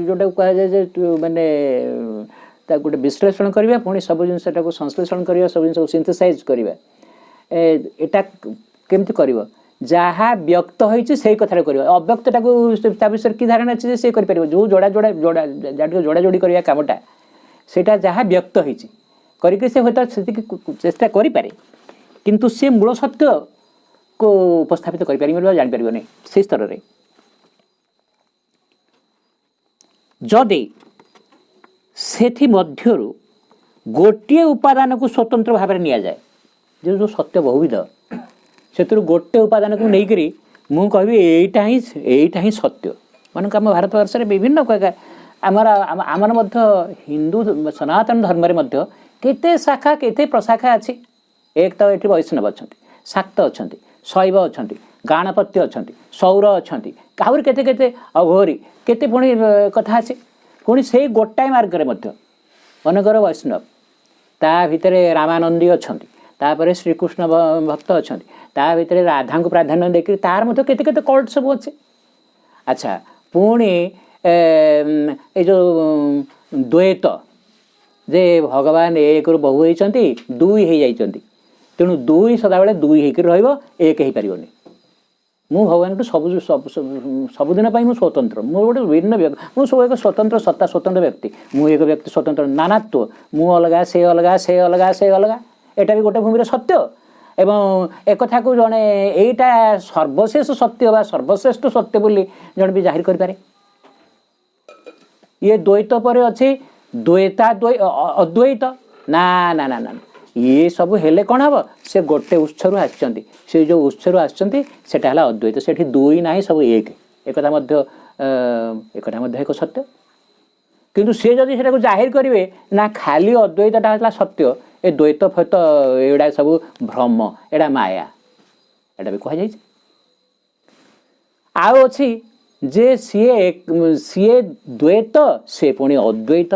जोटा कहुए माने गोटे विश्लेषण करवा पुणी सब जिनटा को संश्लेषण करवा सब जिन सिंथेसाइज करवा एटा केमती कर जहाँ व्यक्त होती से कथार कर अव्यक्तटा को विषय कि धारणा अच्छे से कर जो जोड़ा जोड़ा जोड़ा जोड़ा जोड़ी करवा कामटा सेटा जहाँ व्यक्त होती करके से हूँ चेष्टा करें किंतु से मूल सत्य को उपस्थापित कर जापर नहीं से स्तर में जदि से मध्यरु गोटे उपादान को स्वतंत्र भाव में नि जाए जो सत्य बहुविध से गोटे उपादान को लेकर मु कहि एटा ही सत्य मानक आम भारत वर्ष में विभिन्न आमर आमर हिंदू सनातन धर्म में केते शाखा केते प्रशाखा अच्छी एक तो ये वैष्णव अच्छा शाक्त अच्छा शैव अच्छा गाणपत्य अच्छा सौर अच्छा कहरी केते केते अघोरी केते पुणी कथा अच्छे पुणी से गोटाए मार्ग में मनकर वैष्णव ता भितर रामानंदी अच्छा तापर श्रीकृष्ण भक्त अच्छा ता भितर राधा को प्राधान्य देकर तार मध्य केते केते कल्ट सब अच्छे अच्छा पुणी ये जो द्वैत जे भगवान एक बहु होती दुई हो जाती तेणु दुई सदाबले दुई होकर एक हो पारनि मु भगवान को सबुदिन मु स्वतंत्र मु गोटे भिन्न व्यक्ति मु सब एक स्वतंत्र सत्ता स्वतंत्र व्यक्ति मु एक व्यक्ति स्वतंत्र नानात्व मु अलगा से अलगा से अलगा से अलगा एटा भी गोटे भूमि सत्य एवं एक कथा को जड़े यहीटा सर्वशेष सत्य बा सर्वश्रेष्ठ सत्य बोली जड़े भी जाहिर करें ये द्वैत पर अच्छी द्वैता अद्वैत ना ना ना ना ये सब हेले कौन हम से गोटे उत्सर आसचंती से जो उत्सर आसचंती सेटा हला अद्वैत सेठी दुई नाही सब एक एकथा मध्य एक सत्य किंतु से जदि सेटा को जाहिर करेंगे ना खाली अद्वैतटा हला सत्य ए द्वैत फैत एड़ा सब भ्रम एड़ा माया एटा भी कह जाय आउ अछि जे सीए द्वैत से पुणी अद्वैत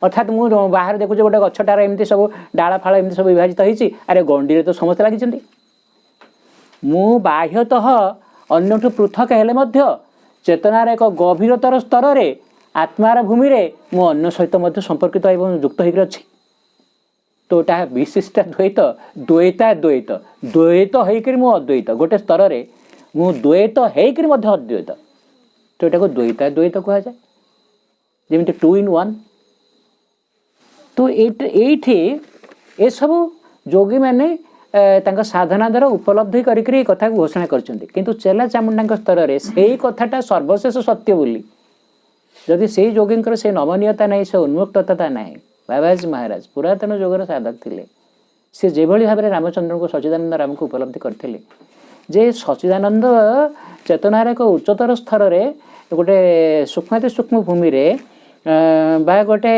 अर्थात मु बाहर देखुचे गोटे गछटार एमती सब डाला फाड़ एमती सब विभाजित होती अरे गंडी तो समस्त लगी मु बाह्यतः अन्यठू पृथक हेले मध्य चेतनार एक गभीरतर स्तर रे आत्मार भूमि रे मु अन्य सहित संपर्कित एवं युक्त होकर अच्छी तो ता विशिष्ट द्वैत द्वैता द्वैत द्वैत होकर मु अद्वैत गोटे स्तर रे मु द्वैत होकर मध्य अद्वैत तो यहाँ को द्वैता द्वैत कह जाए जमी 2 in 1 तो ये सब जोगी मैंने साधना द्वारा उपलब्धि करी कथा घोषणा कर चेला चामुंडा स्तर में से कथाटा सर्वशेष सत्य बोली जदि से जोगी से नमनीयता नहीं से उन्मुक्तता नहीं बाबाजी महाराज पुरातन जोगर साधक थे सी जो भाव में रामचंद्र को सच्चिदानंद राम को उपलब्धि करते जे सच्चिदानंद चेतनार एक उच्चतर स्तर में गोटे सूक्ष्माति सूक्ष्म भूमि रे बा गोटे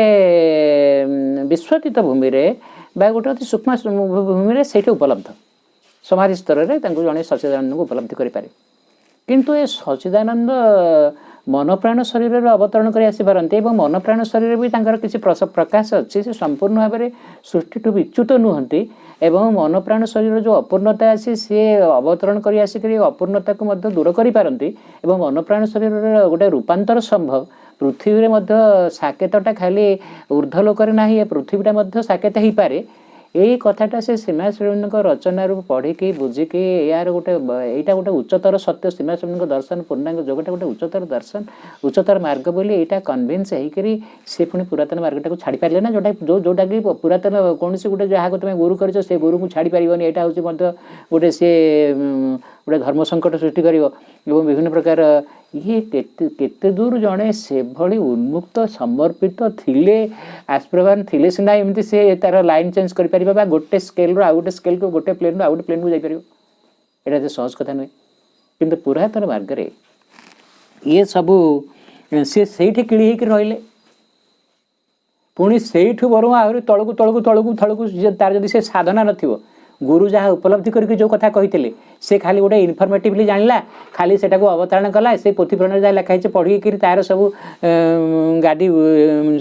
विश्वातीत भूमि रे बा गोटे अति सूक्ष्म भूमि रे से उपलब्ध समाधि स्तर में जड़े सच्चिदानंद को उपलब्धि करें किंतु ये सच्चिदानंद मन प्राण शरीर अवतरण कर आसीपारती और मन प्राण शरीर भी किसी प्रकाश अच्छी से संपूर्ण भाव में सृष्टि विच्युत नुहति एवं मन प्राण शरीर जो अपूर्णता आसी सी अवतरण कर आसिक अपूर्णता को दूर करें मन प्राण शरीर गोटे रूपांतर संभव पृथ्वी में साकेतटा खाली ऊर्ध्वलोक ना पृथ्वीटा साकेत हो पारे यही कथाटा से सीमाश्रेणी रचना पढ़ी बुझिकी यार गोटे यहाँ गोटे उच्चतर सत्य सीमाश्रेणी दर्शन पूर्णांग जोगटा गोटे उच्चतर दर्शन उच्चतर मार्ग बोली यहाँ कन्भिन्स होकर सी पुणी पुरातन मार्गटा को छाड़ी पारे ना जोटा जोटा कि पुरातन कौन गोटे जहाँ तुम गुरु कर से गुरु को छाड़ी पारन यहाँ हूँ गोटे सी गोटे धर्म संकट सृष्टि कर विभिन्न प्रकार ये केते दूर जड़े से भली उन्मुक्त समर्पित थिले आस्प्रवान थिले सिना एमती से तार लाइन चेंज कर पारिबा बा गोटे स्केल रो आ गोटे स्केल को गोटे प्लेन रो आ गोटे प्लेन को जाई परिबो एटा जे सहज कथा नै किंतु पुरातन मार्ग रे ये सब से सेठी किळी हेक रहिले पुणी सेठु बरु आहुरी तळकु तळकु तळकु तळकु तार जदि से साधना नथिबो गुरु जहाँ उपलब्धि करके जो कथा कही से खाली गोटे इनफर्मेटिवली जानला खाली सेटा को अवतारण कला से पोथी पुराण जहाँ लिखाई पढ़ी तार सब गाड़ी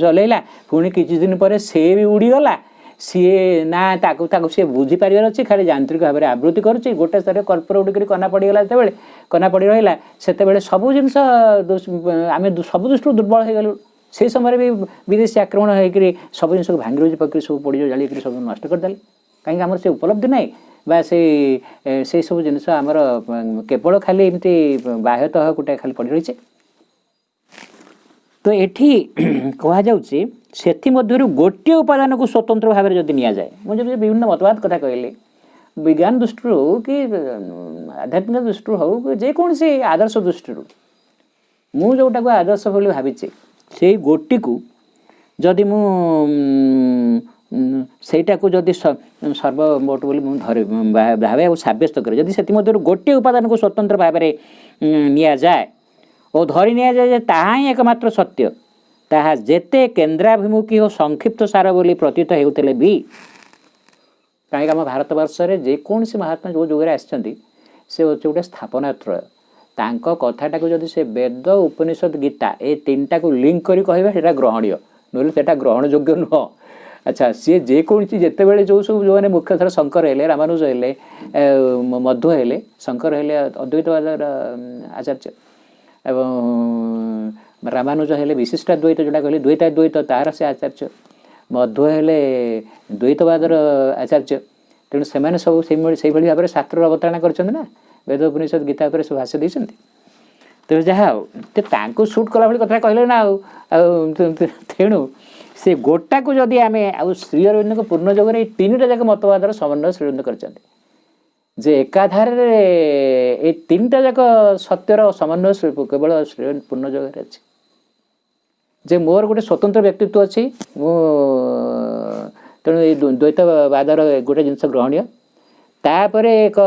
चलैला पुणी किछि दिन पर से भी उड़ीगला सी ना ताकू सी बुझी पारिबार अच्छी खाली यांत्रिक भाव में आवृत्ति करुच्ची गोटे स्तर कर्पूर उड़िक कना पड़गला जो कना पड़ रहा से सब जिन आम सब दृष्टि दुर्बल हो गलु से समय भी विदेशी आक्रमण होकर सब जिन भांगी रोज पकड़ सब पड़ जाली सब नष्ट करदे कहीं आमर से उपलब्धि ना बा से सब जिन आमर केवल खाली एमती बाह्यतः गोटे खाली पड़ रही तो ये कहुच्छे से गोटे उपादान को स्वतंत्र भाव में जदि नि जाए मुझे विभिन्न मतवाद कथा कहले विज्ञान दृष्टि हो कि आध्यात्मिक दृष्टि हो कि जेकोसी आदर्श दृष्टि मु जोटा को आदर्श बोली भावी से गोटी को जदि मु सेटा को जदि सर्वमोट बोली धरे भावे और सब्यस्त करे जदि से गोटे उपादान को स्वतंत्र भाव में नि जाए और धरी नि जाए ताहा ही एकमात्र सत्य ताहा जेते केन्द्राभिमुखी और संक्षिप्त सार बोली प्रतीत होते भी कहीं आम भारत वर्ष में जेकोसी महात्मा जो जुगे आसछंती से गोटे स्थापनात्रय तांको कथाटा को जदि से वेद उपनिषद गीता ए तीनटा को लिंक करी कहबा सेटा ग्रहणीय नहले सेटा ग्रहण योग्य नुह अच्छा सी जेकोसी जिते बड़े जो सब जो मैंने मुख्य थर शंकर हेले रामानुज हेले मध्व हेले शंकर हेले अद्वैतवाद आचार्य एवं रामानुज हेले विशिष्टाद्वैत जोटा कहले द्वैताद्वैत तार से आचार्य मध्व हेले द्वैतवादर आचार्य तेणु से सब से भाव में शास्त्र अवतारणा कर वेद उपनिषद गीता पर सब भाष्य देते तेज जहाँ तो सुट कला भाई कथा कहले ना तेणु से गोटा को जदि आम श्री अरविंद को पूर्ण जगह तीन टा जाक मतवादर समन्वय श्री अरविंद कर एकाधार ये तीन टा जाक सत्यर समन्वय केवल श्री अरविंद पूर्ण जगह अच्छे जे मोर गोटे स्वतंत्र व्यक्तित्व अच्छी तेणु ये द्वैतवादर गोटे जिनस ग्रहणीय तापर एक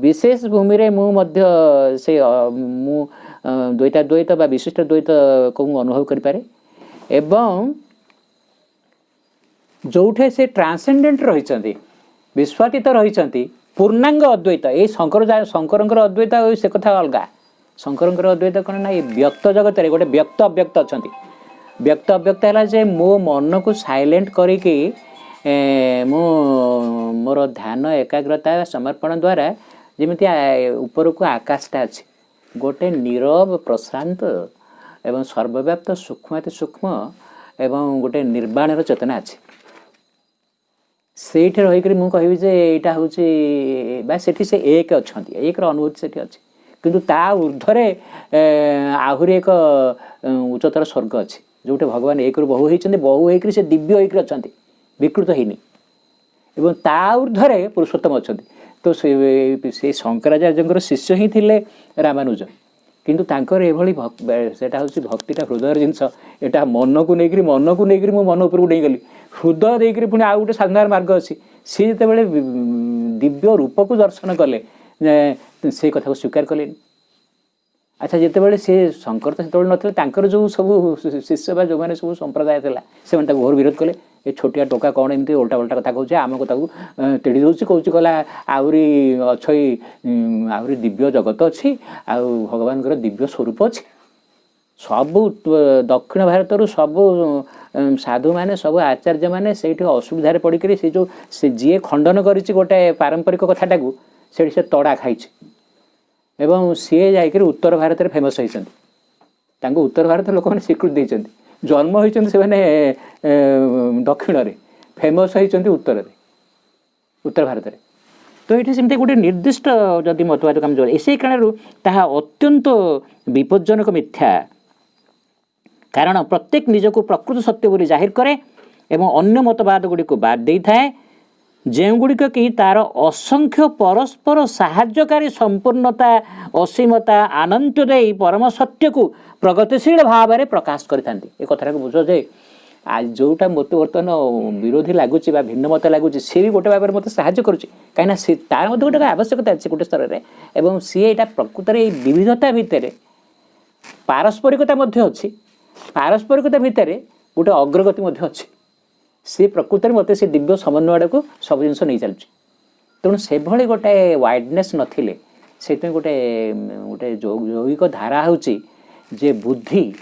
विशेष भूमि रे से मु द्वैत बा विशिष्ट द्वैत को मु अनुभव करें एवं जोठे से ट्रांसेंडेंट रही विश्वातीत रही पूर्णांग अद्वैत ये शंकर अद्वैत से कथा अलग शंकर अद्वैत कौन ना ये व्यक्त जगत रे गोटे व्यक्त अव्यक्त अच्छा व्यक्त अव्यक्त है जे मो मन को साइलेंट करिकी मोर ध्यान एकाग्रता समर्पण द्वारा जमी ऊपर को आकाशटा अच्छे गोटे नीरव प्रशांत एवं सर्वव्याप्त सूक्ष्म सूक्ष्म एवं गोटे निर्वाणर चेतना अच्छे से रहीक मुझे जे यहाँ हूँ से एक अच्छा एक अनुभूति से अच्छे किंतु ता ऊर्ध्वे आहरी एक उच्चतर स्वर्ग अच्छे जोटे भगवान एक बहु होती बहु होकर से दिव्य होकर अच्छा विकृत होनी एवं ता ऊर्ध्वे पुरुषोत्तम अच्छा तो से शंकराचार्य शिष्य ही थे रामानुज किंतु तांकर एभली सेटा हूँ भक्तिटा हृदय जिनस एटा मन को लेकर मो मन उपरको डेगली हृदय देकर पुणी आउ गोटे साधारण मार्ग अच्छी सी जिते दिव्य रूप को दर्शन कले से कथा को स्वीकार कले अच्छा जिते सी शंकर तो से नथिले जो सब शिष्य बा जो मैंने सब संप्रदाय था से घोर विरोध कले ये छोटिया टोका कौन एमती उल्टा उल्टा कथा कहूँ आम कथा को तेड़ी दूसरी कौच कहला आहरी अच्छी आहरी दिव्य जगत अच्छी आउ भगवान दिव्य स्वरूप अच्छी सबू दक्षिण भारत सबू साधु मैंने सब आचार्य मैंने से असुविधार पड़कर से जो से जी खंडन कर गोटे पारंपरिक कथाटा को से तड़ा खाई एवं सी जाकर उत्तर भारत में फेमस होती उत्तर भारत लोक मैंने स्वीकृति देते जन्म होती से दक्षिण में फेमस होती उत्तर भारत में तो ये सेमती गोटे निर्दिष्ट जदि मतवाद कम जो इसे कारण ताहा अत्यंत विपज्जनक मिथ्या कारण प्रत्येक निजक प्रकृत सत्य बोली जाहिर करे एवं अन्य मतवाद गुड़ी को बाद दे थाए जो गुड़िक कि तार असंख्य परस्पर साहाय्यकारी संपूर्णता असीमता आनंदोदयी परम सत्य को प्रगतिशील भाव में प्रकाश करें कथा को बुझ जे आज जोटा मत बर्तमान विरोधी लगुच भिन्न मत लगुच सी भी गोटे भाव में मत साहय कहीं तार गोटे आवश्यकता अच्छे गोटे स्तर में एवं सी यहाँ प्रकृत विविधता भितर पारस्परिकता अच्छी पारस्परिकता भितर गोटे अग्रगति अच्छी सी प्रकृत में मत से दिव्य समन्वय को सब जिन नहीं चलुची तेणु से भली गोटे वाइडनेस नथिले से गोटे गोटे जौगिक धारा हूँ जे बुद्धि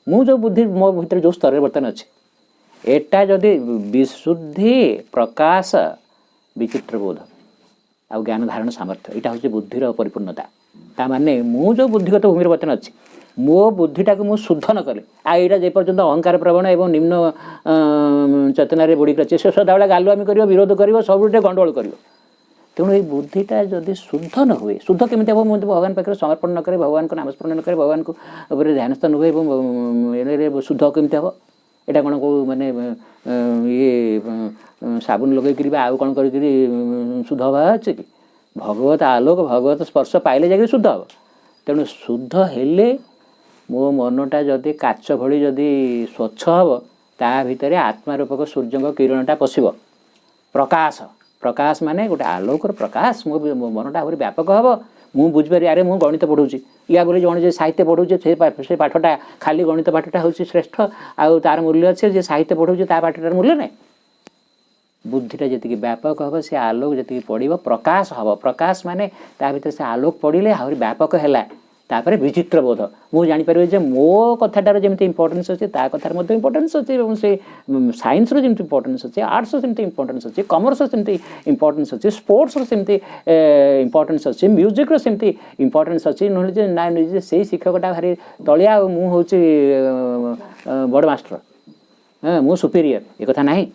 मु जो बुद्धि मो भीतर जो स्तर बर्तमान अच्छे एटा जदि विशुद्धि प्रकाश विचित्र बोध आ ज्ञान धारण सामर्थ्य यहाँ हूँ बुद्धिर परिपूर्णता ता माने मु जो बुद्धिगत भूमि बर्तमान अच्छी मो बुद्धिटा को मुझ शुद्ध न कले आईटा जेपर्यंत अहंकार प्रवण एवं निम्न चेतना बुड़ी अच्छे से सदाबे गालुआमी कर विरोध कर सब गंडगोल कर तेणु ये बुद्धिटा जदि शुद्ध न हुए शुद्ध केमी हम मुझे भगवान पाखे समर्पण न करे भगवान को नामस्मरण न करे भगवान को ध्यानस्थ न हुए शुद्ध केमी हम यहाँ कौन कौ मैंने ये साबुन लगे आउ कौन कर शुद्ध हवा अच्छे कि भगवत आलोक भगवत स्पर्श पाइले जाकर शुद्ध हम तेणु शुद्ध हेले मो मनटा जदि काच भली जदि स्वच्छ हम ता भितर आत्मा रूपक सूर्य किरणटा पशिब प्रकाश प्रकाश माने गोटे आलोकर प्रकाश मो मनटा आहुरी व्यापक हम मु बुझिपारि अरे मु गणित पढ़ुची या बोली जड़े साहित्य पढ़ुचे से पाठटा खाली गणित पाठटा हूँ श्रेष्ठ आउ तार मूल्य अच्छे जे साहित्य पढ़ुचे ता पाठटार मूल्य ना बुद्धिटा जी व्यापक हम से आलोक जी पड़ो प्रकाश हम प्रकाश माने ता भीतर से आलोक पड़े आहरी व्यापक है तापर विचित्र बोध मुझे जापर जे मो कथाटार जमी इंपोर्टेंस अच्छे ता कथार इंपोर्टेंस अच्छे से साइंस जमी इंपोर्टेंस अच्छे आर्ट्स सेमती इंपोर्टेंस अच्छे कमर्स सेमती इंपोर्टेंस अच्छे स्पोर्ट्स सेमती इंपोर्टेंस अच्छे म्यूजिक सेमती इंपोर्टेंस अच्छे ना से शिक्षकटा भारी तलिया मुझे बड़ मास्टर हाँ मु सुपीरियर ये कथा नहीं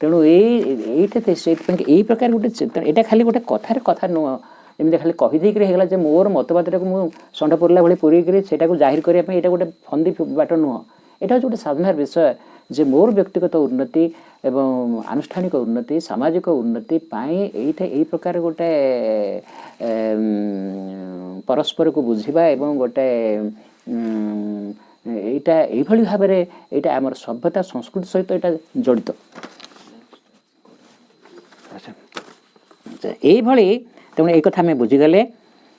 तेणु यही प्रकार गोटे यहाँ खाली गोटे कथार कथा नुह जमी खाली कहीदेक होगा मोर मतवाद को मुझे षंढ पुरला भाई पूरी से जाहिर करने ये गोटे फंदी बाट नुह यहाँ गोटे साधारण विषय जे मोर व्यक्तिगत उन्नति एवं आनुष्ठानिक उन्नति सामाजिक उन्नति यही प्रकार गोटे परस्पर को बुझा एवं गोटे यहाँ भाव में यहाँ आम सभ्यता संस्कृति सहित यहाँ जड़ित यही तेणु एक कथा आम बुझीगले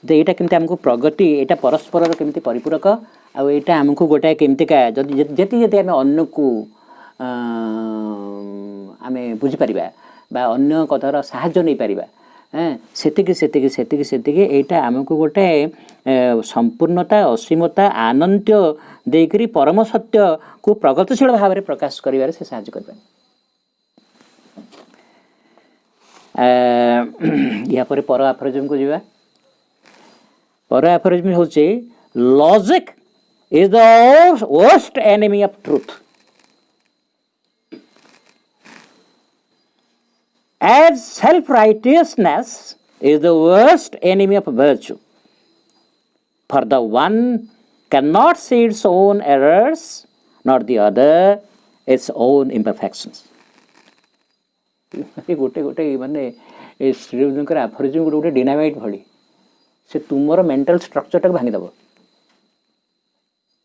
जे यहाँ केमती आमको प्रगति यहाँ परस्पर केमती परिपूरक आउ यहाँ आमको गोटाए केमतिका जी जी आम अन्न को आम बुझीपर अन्न कथार साहाय्य नहीं पारिबा यहाँ आमको गोटे संपूर्णता असीमता आनंद देकरी परम सत्य को प्रगतिशील भाव में प्रकाश करिवारे से साहाय्य कर या पर एफोरिज्म को जीवा पर एफोरिज्म होचे logic is the worst enemy of truth as self righteousness is the worst enemy of virtue, for the one cannot see its own errors nor the other its own imperfections. गोटे गोटे माने श्रीजुंकर aphorism गोटे गोटे dynamite भली से तुमर mental structure टाक भांगी दबो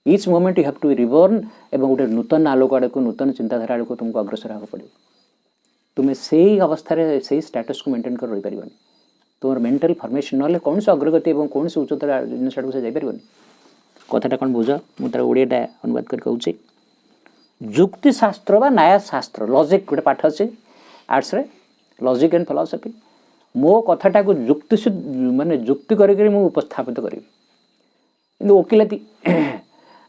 each moment you have to reborn एवं गोटे नूतन आलोक आड़ को नूतन चिंताधारा आड़ को तुमको अग्रसर होगा पड़े तुम्हें से अवस्था से स्टेटस को मेंटेन कर रही पार तुम मेंटल फॉर्मेशन ना कौन से अग्रगति और कौन से उच्चतर जिनस आड़ को जापर कथाटा कौन बुझ मुझे ओडियाटा अनुवाद कर कहूँ जुक्ति शास्त्र बा न्याय शास्त्र लॉजिक गोटे पाठ अच्छे आर्ट्स रे लॉजिक एंड फिलॉसफी मो कथाटा को जुक्ति से माने जुक्ति करके मु उपस्थापित करी कि वकिलाती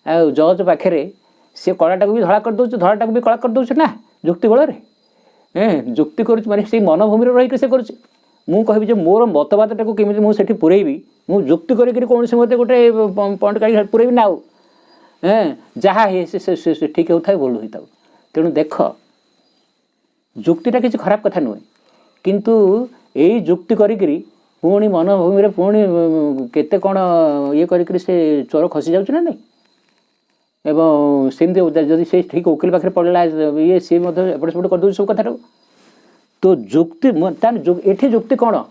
जज पाखे सी कलाटा को भी धड़ा कर दूसरे धड़ाटा को भी कला कर दूसरे ना जुक्ति बल जुक्ति कर माने से मनभूमि रही से कर मुझे मोर मतवादटा को केमी मुझे पुरेबी मु जुक्ति करी कौन से मत गोटे पॉइंट का पुरेबी ना जहाँ से ठीक होता है भूल होता तेणु देख जुक्तिटा किसी खराब कथा नुहे किंतु यही जुक्ति करी पुणी मनभूमि पुणी केते कौन ये करी से चोर खसी जाऊँ ना नहीं एवं सेमती जदि से ठीक वकिल पाखे पड़ला ये सी एपट सेपट कर सब कथा तो जुक्ति ये जुक्ति कौन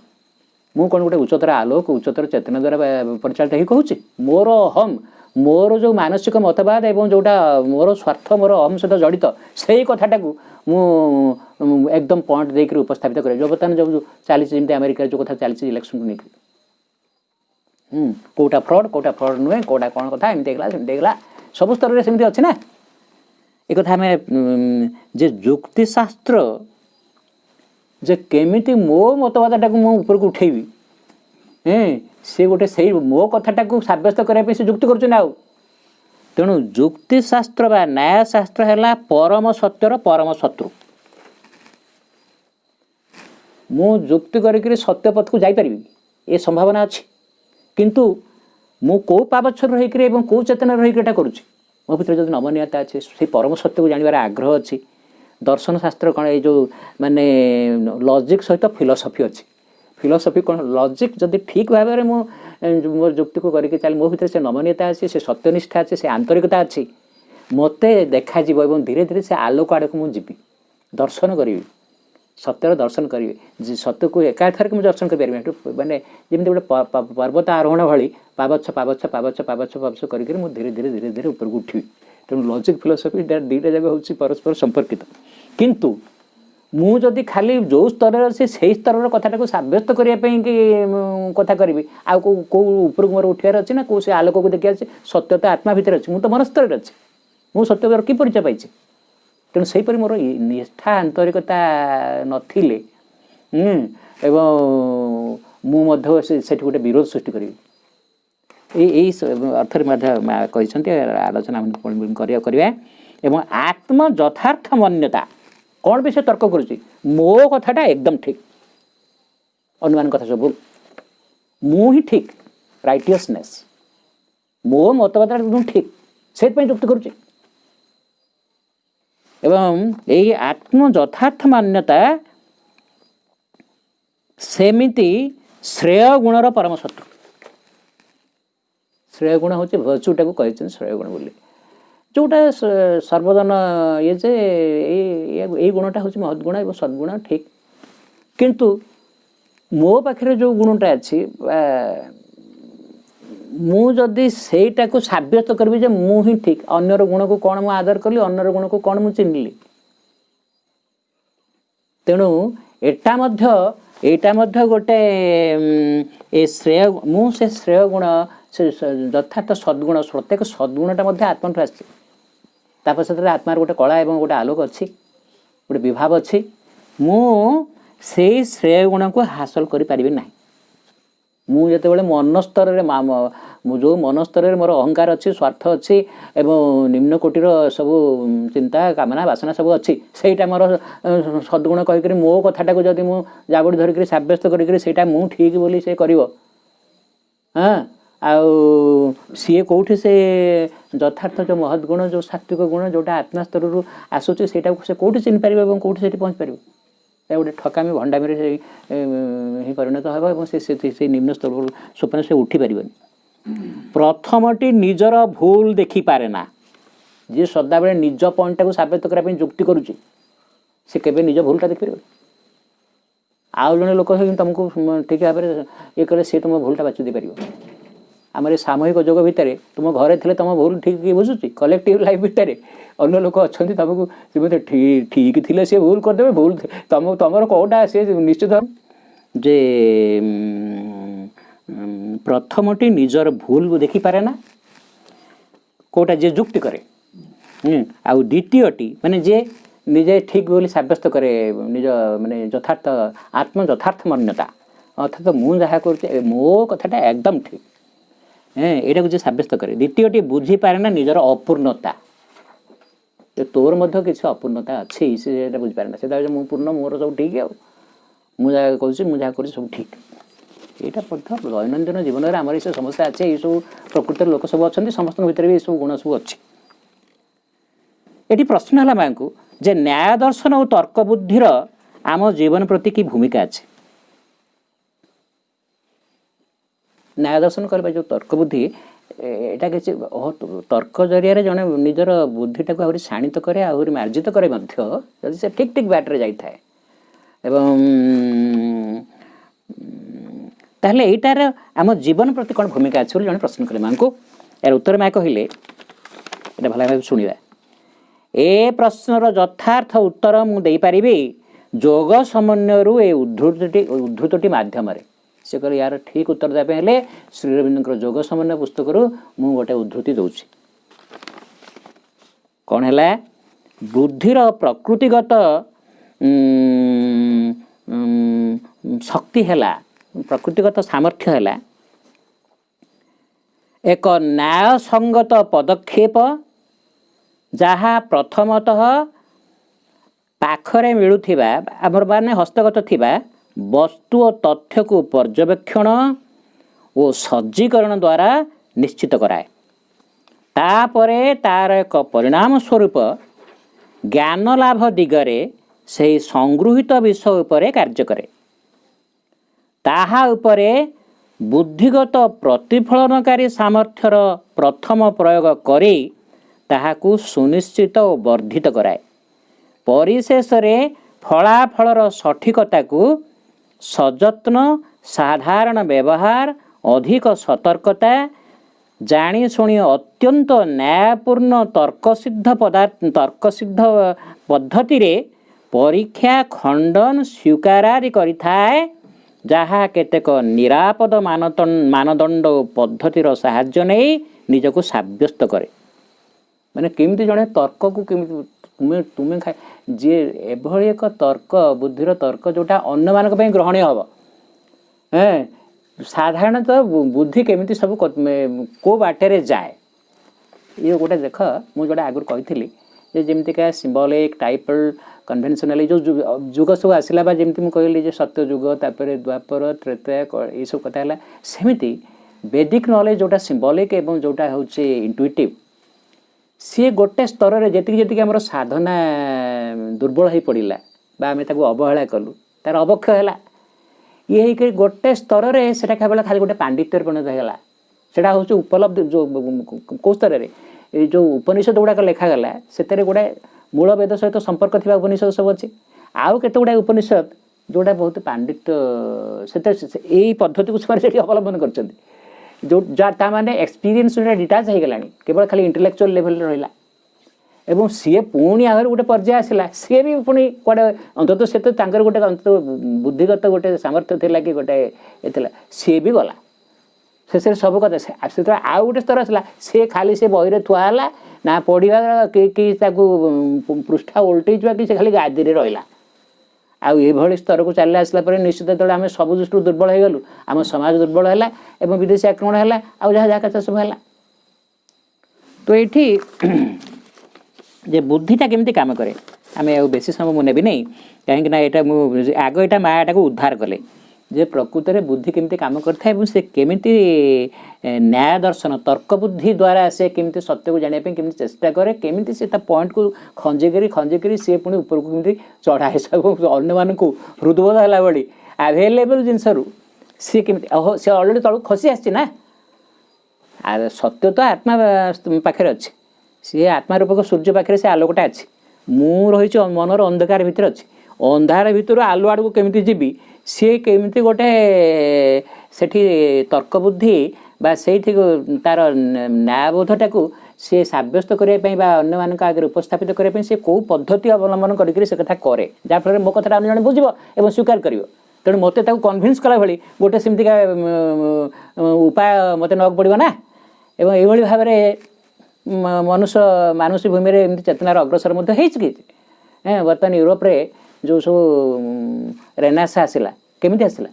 मु कौन गोटे उच्चतर आलोक उच्चतर चेतना द्वारा परिचालित ही कहूँ मोर अहम मोर जो मानसिक मतवाद एवं जोटा मोर स्वार्थ मोर अहम सहित जड़ित से कथाटा को मु एकदम पॉइंट देकर उपस्थापित कर जो बर्तमान जो चली जमी अमेरिका जो कथा चली इलेक्शन को लेकर कोटा फ्रड नुहे कोटा कौन कथा एमती सब स्तर में सेमती अच्छे ना एक कथा आम जे जुक्ति शास्त्र जे केमिति मो मतवादटा को मो ऊपर को उठेबी से गोटे से मो कथाटा को सब्यस्त करने से जुक्ति कर तेणु जुक्ति शास्त्र बा न्याय शास्त्र है परम सत्यर परम शत्रु मु जुक्ति करके सत्य पथ को जापर ये संभावना अच्छी किंतु मु कौ पावच्छर रही कौ चेतना रही करुच्ची मो भर जो नमनीयता अच्छे से परम सत्य को जानवर आग्रह अच्छी दर्शन शास्त्र कौन ये जो माने लॉजिक सहित फिलोसफी अच्छी फिलोसफी कौन लॉजिक जदि ठीक भाव में मो जुक्ति को करके चल मो भर से नमनीयता अच्छी से सत्यनिष्ठा अच्छी से आंतरिकता अच्छी मत देखा धीरे धीरे से आलोक आड़ को मुझे जीवी दर्शन करी सत्यर दर्शन करी सत्य को एकाथर के मुझे दर्शन कर माने जमी गोटे पर्वत आरोहण भाई पावच्छ पावच्छ पावच्छ पावच्छ पावच्छ करके मुझे धीरे धीरे धीरे धीरे ऊपर को उठवी तेणु लॉजिक फिलोसफी दुईटा जगह हूँ परस्पर संपर्कित किंतु मु जदि खाली जो स्तर अच्छे से स्तर कथाटा को सब्यस्त करने कथा करी आ कौ ऊपर मोर उठार अच्छे ना कौ से आलोक को देखिए सत्य तो आत्मा भितर अच्छे मुझे तो मन स्तर अच्छे मुझे सत्य कि परिचय पाई तेणु से मोर निष्ठा आंतरिकता नथिले एवं मुझे गोटे विरोध सृष्टि करी अर्थर कहते आलोचना करवा एवं आत्म यथार्थ मान्यता कौन भी से तर्क करुच्ची मो कथाटा एकदम ठीक अनुमान कथा सब भूल मु ही ठीक राइटियसनेस मो मतवाद एकदम ठीक से जुक्ति करुच्ची ଏବଂ ଏହି ଆତ୍ମ ଯଥାର୍ଥ ମାନ୍ୟତା ସେମିତି ଶ୍ରେୟ ଗୁଣର ପରମ ଶତ୍ରୁ। ଶ୍ରେୟ ଗୁଣ ହେଉଛି ଭର୍ଚୁଟାକୁ କହିଛନ୍ତି ଶ୍ରେୟ ଗୁଣ ବୋଲି, ଯେଉଁଟା ସର୍ବଜନ ଇଏ ଯେ ଏଇ ଗୁଣଟା ହେଉଛି ମହତ୍ ଗୁଣ ଏବଂ ସଦ୍ଗୁଣ ଠିକ୍। କିନ୍ତୁ ମୋ ପାଖରେ ଯେଉଁ ଗୁଣଟା ଅଛି ମୁଁ ଯଦି ସେଇଟାକୁ ସାବ୍ୟସ୍ତ କରିବି ଯେ ମୁଁ ହିଁ ଠିକ୍, ଅନ୍ୟର ଗୁଣକୁ କ'ଣ ମୁଁ ଆଦର କଲି, ଅନ୍ୟର ଗୁଣକୁ କ'ଣ ମୁଁ ଚିହ୍ନିଲି। ତେଣୁ ଏଇଟା ମଧ୍ୟ ଗୋଟେ ଏ ଶ୍ରେୟ, ମୁଁ ସେ ଶ୍ରେୟ ଗୁଣ ସେ ଯଥାର୍ଥ ସଦ୍ଗୁଣ, ପ୍ରତ୍ୟେକ ସଦ୍ଗୁଣଟା ମଧ୍ୟ ଆତ୍ମାଠୁ ଆସିଛି। ତାପରେ ସେଥିରେ ଆତ୍ମାର ଗୋଟେ କଳା ଏବଂ ଗୋଟେ ଆଲୋକ ଅଛି, ଗୋଟେ ବିଭାବ ଅଛି। ମୁଁ ସେଇ ଶ୍ରେୟ ଗୁଣକୁ ହାସଲ କରିପାରିବି ନାହିଁ। ମୁଁ ଯେତେବେଳେ ମନସ୍ତରରେ ଯେଉଁ ମନସ୍ତରରେ ମୋର ଅହଙ୍କାର ଅଛି, ସ୍ୱାର୍ଥ ଅଛି ଏବଂ ନିମ୍ନ କୋଟିର ସବୁ ଚିନ୍ତା କାମନା ବାସନା ସବୁ ଅଛି, ସେଇଟା ମୋର ସଦ୍ଗୁଣ କହିକରି ମୋ କଥାଟାକୁ ଯଦି ମୁଁ ଜାବୁଡ଼ି ଧରିକରି ସାବ୍ୟସ୍ତ କରିକରି ସେଇଟା ମୁଁ ଠିକ୍ ବୋଲି ସେ କରିବ, ହଁ, ଆଉ ସିଏ କେଉଁଠି ସେ ଯଥାର୍ଥ ଯେଉଁ ମହତ୍ ଗୁଣ, ଯେଉଁ ସାତ୍ଵିକ ଗୁଣ ଯେଉଁଟା ଆତ୍ମା ସ୍ତରରୁ ଆସୁଛି, ସେଇଟାକୁ ସେ କେଉଁଠି ଚିହ୍ନିପାରିବ ଏବଂ କେଉଁଠି ସେଠି ପହଞ୍ଚିପାରିବ? ସେ ଗୋଟେ ଠକାମି ଭଣ୍ଡାମିରେ ହିଁ ପରିଣତ ହେବ ଏବଂ ସେ ନିମ୍ନ ସ୍ତରରୁ ସ୍ୱପ୍ନ ସେ ଉଠିପାରିବନି। ପ୍ରଥମଟି ନିଜର ଭୁଲ ଦେଖିପାରେ ନା। ଯିଏ ସଦାବେଳେ ନିଜ ପଏଣ୍ଟଟାକୁ ସାବ୍ୟସ୍ତ କରିବା ପାଇଁ ଯୁକ୍ତି କରୁଛି, ସେ କେବେ ନିଜ ଭୁଲଟା ଦେଖିପାରିବନି। ଆଉ ଜଣେ ଲୋକ ତୁମକୁ ଠିକ୍ ଭାବରେ ଇଏ କଲେ ସିଏ ତୁମ ଭୁଲଟା ବାଛି ଦେଇପାରିବ। ଆମର ଏ ସାମୂହିକ ଯୋଗ ଭିତରେ ତୁମ ଘରେ ଥିଲେ ତୁମ ଭୁଲ ଠିକ୍ କିଏ ବୁଝୁଛି? କଲେକ୍ଟିଭ୍ ଲାଇଫ୍ ଭିତରେ ଅନ୍ୟ ଲୋକ ଅଛନ୍ତି, ତୁମକୁ ସେମିତି ଠିକ୍ ଥିଲେ ସିଏ ଭୁଲ କରିଦେବେ, ଭୁଲ ତୁମର କେଉଁଟା ସେ ନିଶ୍ଚିତ ଯେ ପ୍ରଥମଟି ନିଜର ଭୁଲ ଦେଖିପାରେ ନା, କେଉଁଟା ଯିଏ ଯୁକ୍ତି କରେ, ଆଉ ଦ୍ୱିତୀୟଟି ମାନେ ଯିଏ ନିଜେ ଠିକ୍ ବୋଲି ସାବ୍ୟସ୍ତ କରେ, ନିଜ ମାନେ ଯଥାର୍ଥ ଆତ୍ମ ଯଥାର୍ଥ ମାନ୍ୟତା, ଅର୍ଥାତ୍ ମୁଁ ଯାହା କରୁଛି ମୋ କଥାଟା ଏକଦମ ଠିକ୍, ଏଇଟାକୁ ଯିଏ ସାବ୍ୟସ୍ତ କରେ। ଦ୍ୱିତୀୟଟି ବୁଝିପାରେ ନା ନିଜର ଅପୂର୍ଣ୍ଣତା, ଯେ ତୋର ମଧ୍ୟ କିଛି ଅପୂର୍ଣ୍ଣତା ଅଛି, ସେ ସେଇଟା ବୁଝିପାରେ ନା। ସେଟା ମୁଁ ପୂର୍ଣ୍ଣ, ମୋର ସବୁ ଠିକ୍, ଆଉ ମୁଁ ଯାହା କହୁଛି ମୁଁ ଯାହା କରୁଛି ସବୁ ଠିକ୍। ଏଇଟା ମଧ୍ୟ ଦୈନନ୍ଦିନ ଜୀବନରେ ଆମର ଏସବୁ ସମସ୍ୟା ଅଛି। ଏଇସବୁ ପ୍ରକୃତିର ଲୋକ ସବୁ ଅଛନ୍ତି, ସମସ୍ତଙ୍କ ଭିତରେ ବି ଏସବୁ ଗୁଣ ସବୁ ଅଛି। ଏଠି ପ୍ରଶ୍ନ ହେଲା ମାଙ୍କୁ ଯେ ନ୍ୟାୟ ଦର୍ଶନ ଓ ତର୍କ ବୁଦ୍ଧିର ଆମ ଜୀବନ ପ୍ରତି କି ଭୂମିକା ଅଛି? ନ୍ୟାୟ ଦର୍ଶନ କରିବା ଯେଉଁ ତର୍କ ବୁଦ୍ଧି, ଏଇଟା କିଛି ତର୍କ ଜରିଆରେ ଜଣେ ନିଜର ବୁଦ୍ଧିଟାକୁ ଆହୁରି ଶାଣିତ କରେ, ଆହୁରି ମାର୍ଜିତ କରେ ମଧ୍ୟ, ଯଦି ସେ ଠିକ୍ ଠିକ୍ ବାଟରେ ଯାଇଥାଏ। ଏବଂ ତାହେଲେ ଏଇଟାର ଆମ ଜୀବନ ପ୍ରତି କ'ଣ ଭୂମିକା ଅଛି ବୋଲି ଜଣେ ପ୍ରଶ୍ନ କଲେ ମାଙ୍କୁ। ଏହାର ଉତ୍ତର ମା କହିଲେ, ଏଇଟା ଭଲ ଭାବେ ଶୁଣିବା। ଏ ପ୍ରଶ୍ନର ଯଥାର୍ଥ ଉତ୍ତର ମୁଁ ଦେଇପାରିବି ଯୋଗ ସମନ୍ୱୟରୁ ଏ ଉଦ୍ଧୃତଟି ମାଧ୍ୟମରେ। ସେ କହିଲେ ୟାର ଠିକ୍ ଉତ୍ତର ଦେବା ପାଇଁ ହେଲେ ଶ୍ରୀ ଅରବିନ୍ଦଙ୍କର ଯୋଗ ସମନ୍ୱୟ ପୁସ୍ତକରୁ ମୁଁ ଗୋଟେ ଉଦ୍ଧୃତି ଦେଉଛି। କ'ଣ ହେଲା? ବୁଦ୍ଧିର ପ୍ରକୃତିଗତ ଶକ୍ତି ହେଲା, ପ୍ରକୃତିଗତ ସାମର୍ଥ୍ୟ ହେଲା ଏକ ନ୍ୟାୟସଙ୍ଗତ ପଦକ୍ଷେପ, ଯାହା ପ୍ରଥମତଃ ପାଖରେ ମିଳୁଥିବା ଆମର ମାନେ ହସ୍ତଗତ ଥିବା ବସ୍ତୁ ଓ ତଥ୍ୟକୁ ପର୍ଯ୍ୟବେକ୍ଷଣ ଓ ସଜ୍ଜୀକରଣ ଦ୍ୱାରା ନିଶ୍ଚିତ କରାଏ। ତାପରେ ତାର ଏକ ପରିଣାମ ସ୍ୱରୂପ ଜ୍ଞାନ ଲାଭ ଦିଗରେ ସେହି ସଂଗୃହୀତ ବିଷୟ ଉପରେ କାର୍ଯ୍ୟ କରେ। ତାହା ଉପରେ ବୁଦ୍ଧିଗତ ପ୍ରତିଫଳନକାରୀ ସାମର୍ଥ୍ୟର ପ୍ରଥମ ପ୍ରୟୋଗ କରି ତାହାକୁ ସୁନିଶ୍ଚିତ ଓ ବର୍ଦ୍ଧିତ କରାଏ। ପରିଶେଷରେ ଫଳାଫଳର ସଠିକତାକୁ ସଯତ୍ନ, ସାଧାରଣ ବ୍ୟବହାର, ଅଧିକ ସତର୍କତା, ଜାଣିଶୁଣି ଅତ୍ୟନ୍ତ ନ୍ୟାୟପୂର୍ଣ୍ଣ ତର୍କସିଦ୍ଧ ପଦ୍ଧତିରେ ପରୀକ୍ଷା, ଖଣ୍ଡନ, ସ୍ୱୀକାର ଆଦି କରିଥାଏ, ଯାହା କେତେକ ନିରାପଦ ମାନଦଣ୍ଡ ଓ ପଦ୍ଧତିର ସାହାଯ୍ୟ ନେଇ ନିଜକୁ ସାବ୍ୟସ୍ତ କରେ। ମାନେ କେମିତି ଜଣେ ତର୍କକୁ କେମିତି ତୁମେ ଯିଏ ଏଭଳି ଏକ ତର୍କ, ବୁଦ୍ଧିର ତର୍କ ଯେଉଁଟା ଅନ୍ୟମାନଙ୍କ ପାଇଁ ଗ୍ରହଣୀୟ ହେବ, ସାଧାରଣତଃ ବୁଦ୍ଧି କେମିତି ସବୁ କେଉଁ ବାଟରେ ଯାଏ, ଇଏ ଗୋଟେ ଦେଖ। ମୁଁ ଯେଉଁଟା ଆଗରୁ କହିଥିଲି ଯେ ଯେମିତିକା ସିମ୍ବଲିକ୍, ଟାଇପଲ୍, କନଭେନସନାଲି ଯେଉଁ ଯୁଗ ସବୁ ଆସିଲା, ବା ଯେମିତି ମୁଁ କହିଲି ଯେ ସତ୍ୟ ଯୁଗ, ତାପରେ ଦ୍ୱାପର, ତ୍ରେତୟା, ଏଇସବୁ କଥା ହେଲା, ସେମିତି ବେଦିକ୍ ନଲେଜ୍ ଯେଉଁଟା ସିମ୍ବଲିକ୍ ଏବଂ ଯେଉଁଟା ହେଉଛି ଇଣ୍ଟୁଇଟିଭ୍, सी गोटे स्तर में जी आम साधना दुर्बल हो पड़ा बा आम अवहेला कलु तार अवक्षय है ये होकर गोटे स्तर में से केवल खाली गोटे पांडित्य परिणत होगा सेटा हूँ उपलब्ध जो कौ स्तर में जो उपनिषद गुड़ाक लिखागला से गोटे मूल वेद सहित संपर्क थी उपनिषद सब अच्छे आउ कत गुड़ा उपनिषद जोटा बहुत पांडित्य से पद्धति को से अवलंबन कर जो माने एक्सपीरियंस डिटाच हो गला केवल खाली इंटेलेक्चुअल लेवल रहा एवं सी पुणी आगे गोटे पर्याय आसला सी भी पुणी कड़े अंततः से तो गोटे अंत बुद्धिगत गोटे सामर्थ्य थी कि गोटे ये सी भी गला शेष सब कथा से आउ गोटे स्तर आसला सी खाली से बही थुआला ना पढ़ा कि पृष्ठा उल्टे कि खाली गादी में रहा आउ स्तर को चली आसला निश्चित जो आम सब दृष्टि दुर्बल हो गलु आम समाज दुर्बल है और विदेशी आक्रमण है आउ जहाँ कथा सब है तो ये जे बुद्धिटा केमती काम करे आम बेसी समय मुझे नेबी नहीं कहीं आग यहाँ मायाटा को उद्धार कले जे प्रकृत में बुद्धि केमती काम करता से केमिति न्याय दर्शन तर्क बुद्धि द्वारा से केमती सत्य को जानापी केमती चेष्टा करे केमिति से पॉइंट को खंजे सी पुणी ऊपर को केमती चढ़ाए सब अन्य मानक हृदबोध है भाई आभेलेबल जिनस सी केमती ओहो सी अलरेडी तलू खसी आना सत्य तो आत्मा पाखे अच्छे सी आत्मा रूपक सूर्य पाखे से आलोकटा अच्छी मु रही मनर अंधकार भितर अच्छी अंधार भितर आलु आड़ को केमती जीवी सी केमती गोटे सेठी तर्क बुद्धि बा से तार न्यायबोधटा को सी सब्यस्त करने अन्य मान आगे उपस्थापित करने से कौ पद्धति अवलंबन करके से कथा कै जहाँफल मो कथा अन्य जन बुझे और स्वीकार कर तेणु मत कन्भिन्स कला भाई गोटे सेमतिका उपाय मत ना पड़ो ना एवं ये भाव में मनुष्य मानुषी भूमि में एमती चेतनार अग्रसर बर्तमान यूरोप रे जो सब रेनासा आसला केमिति आसला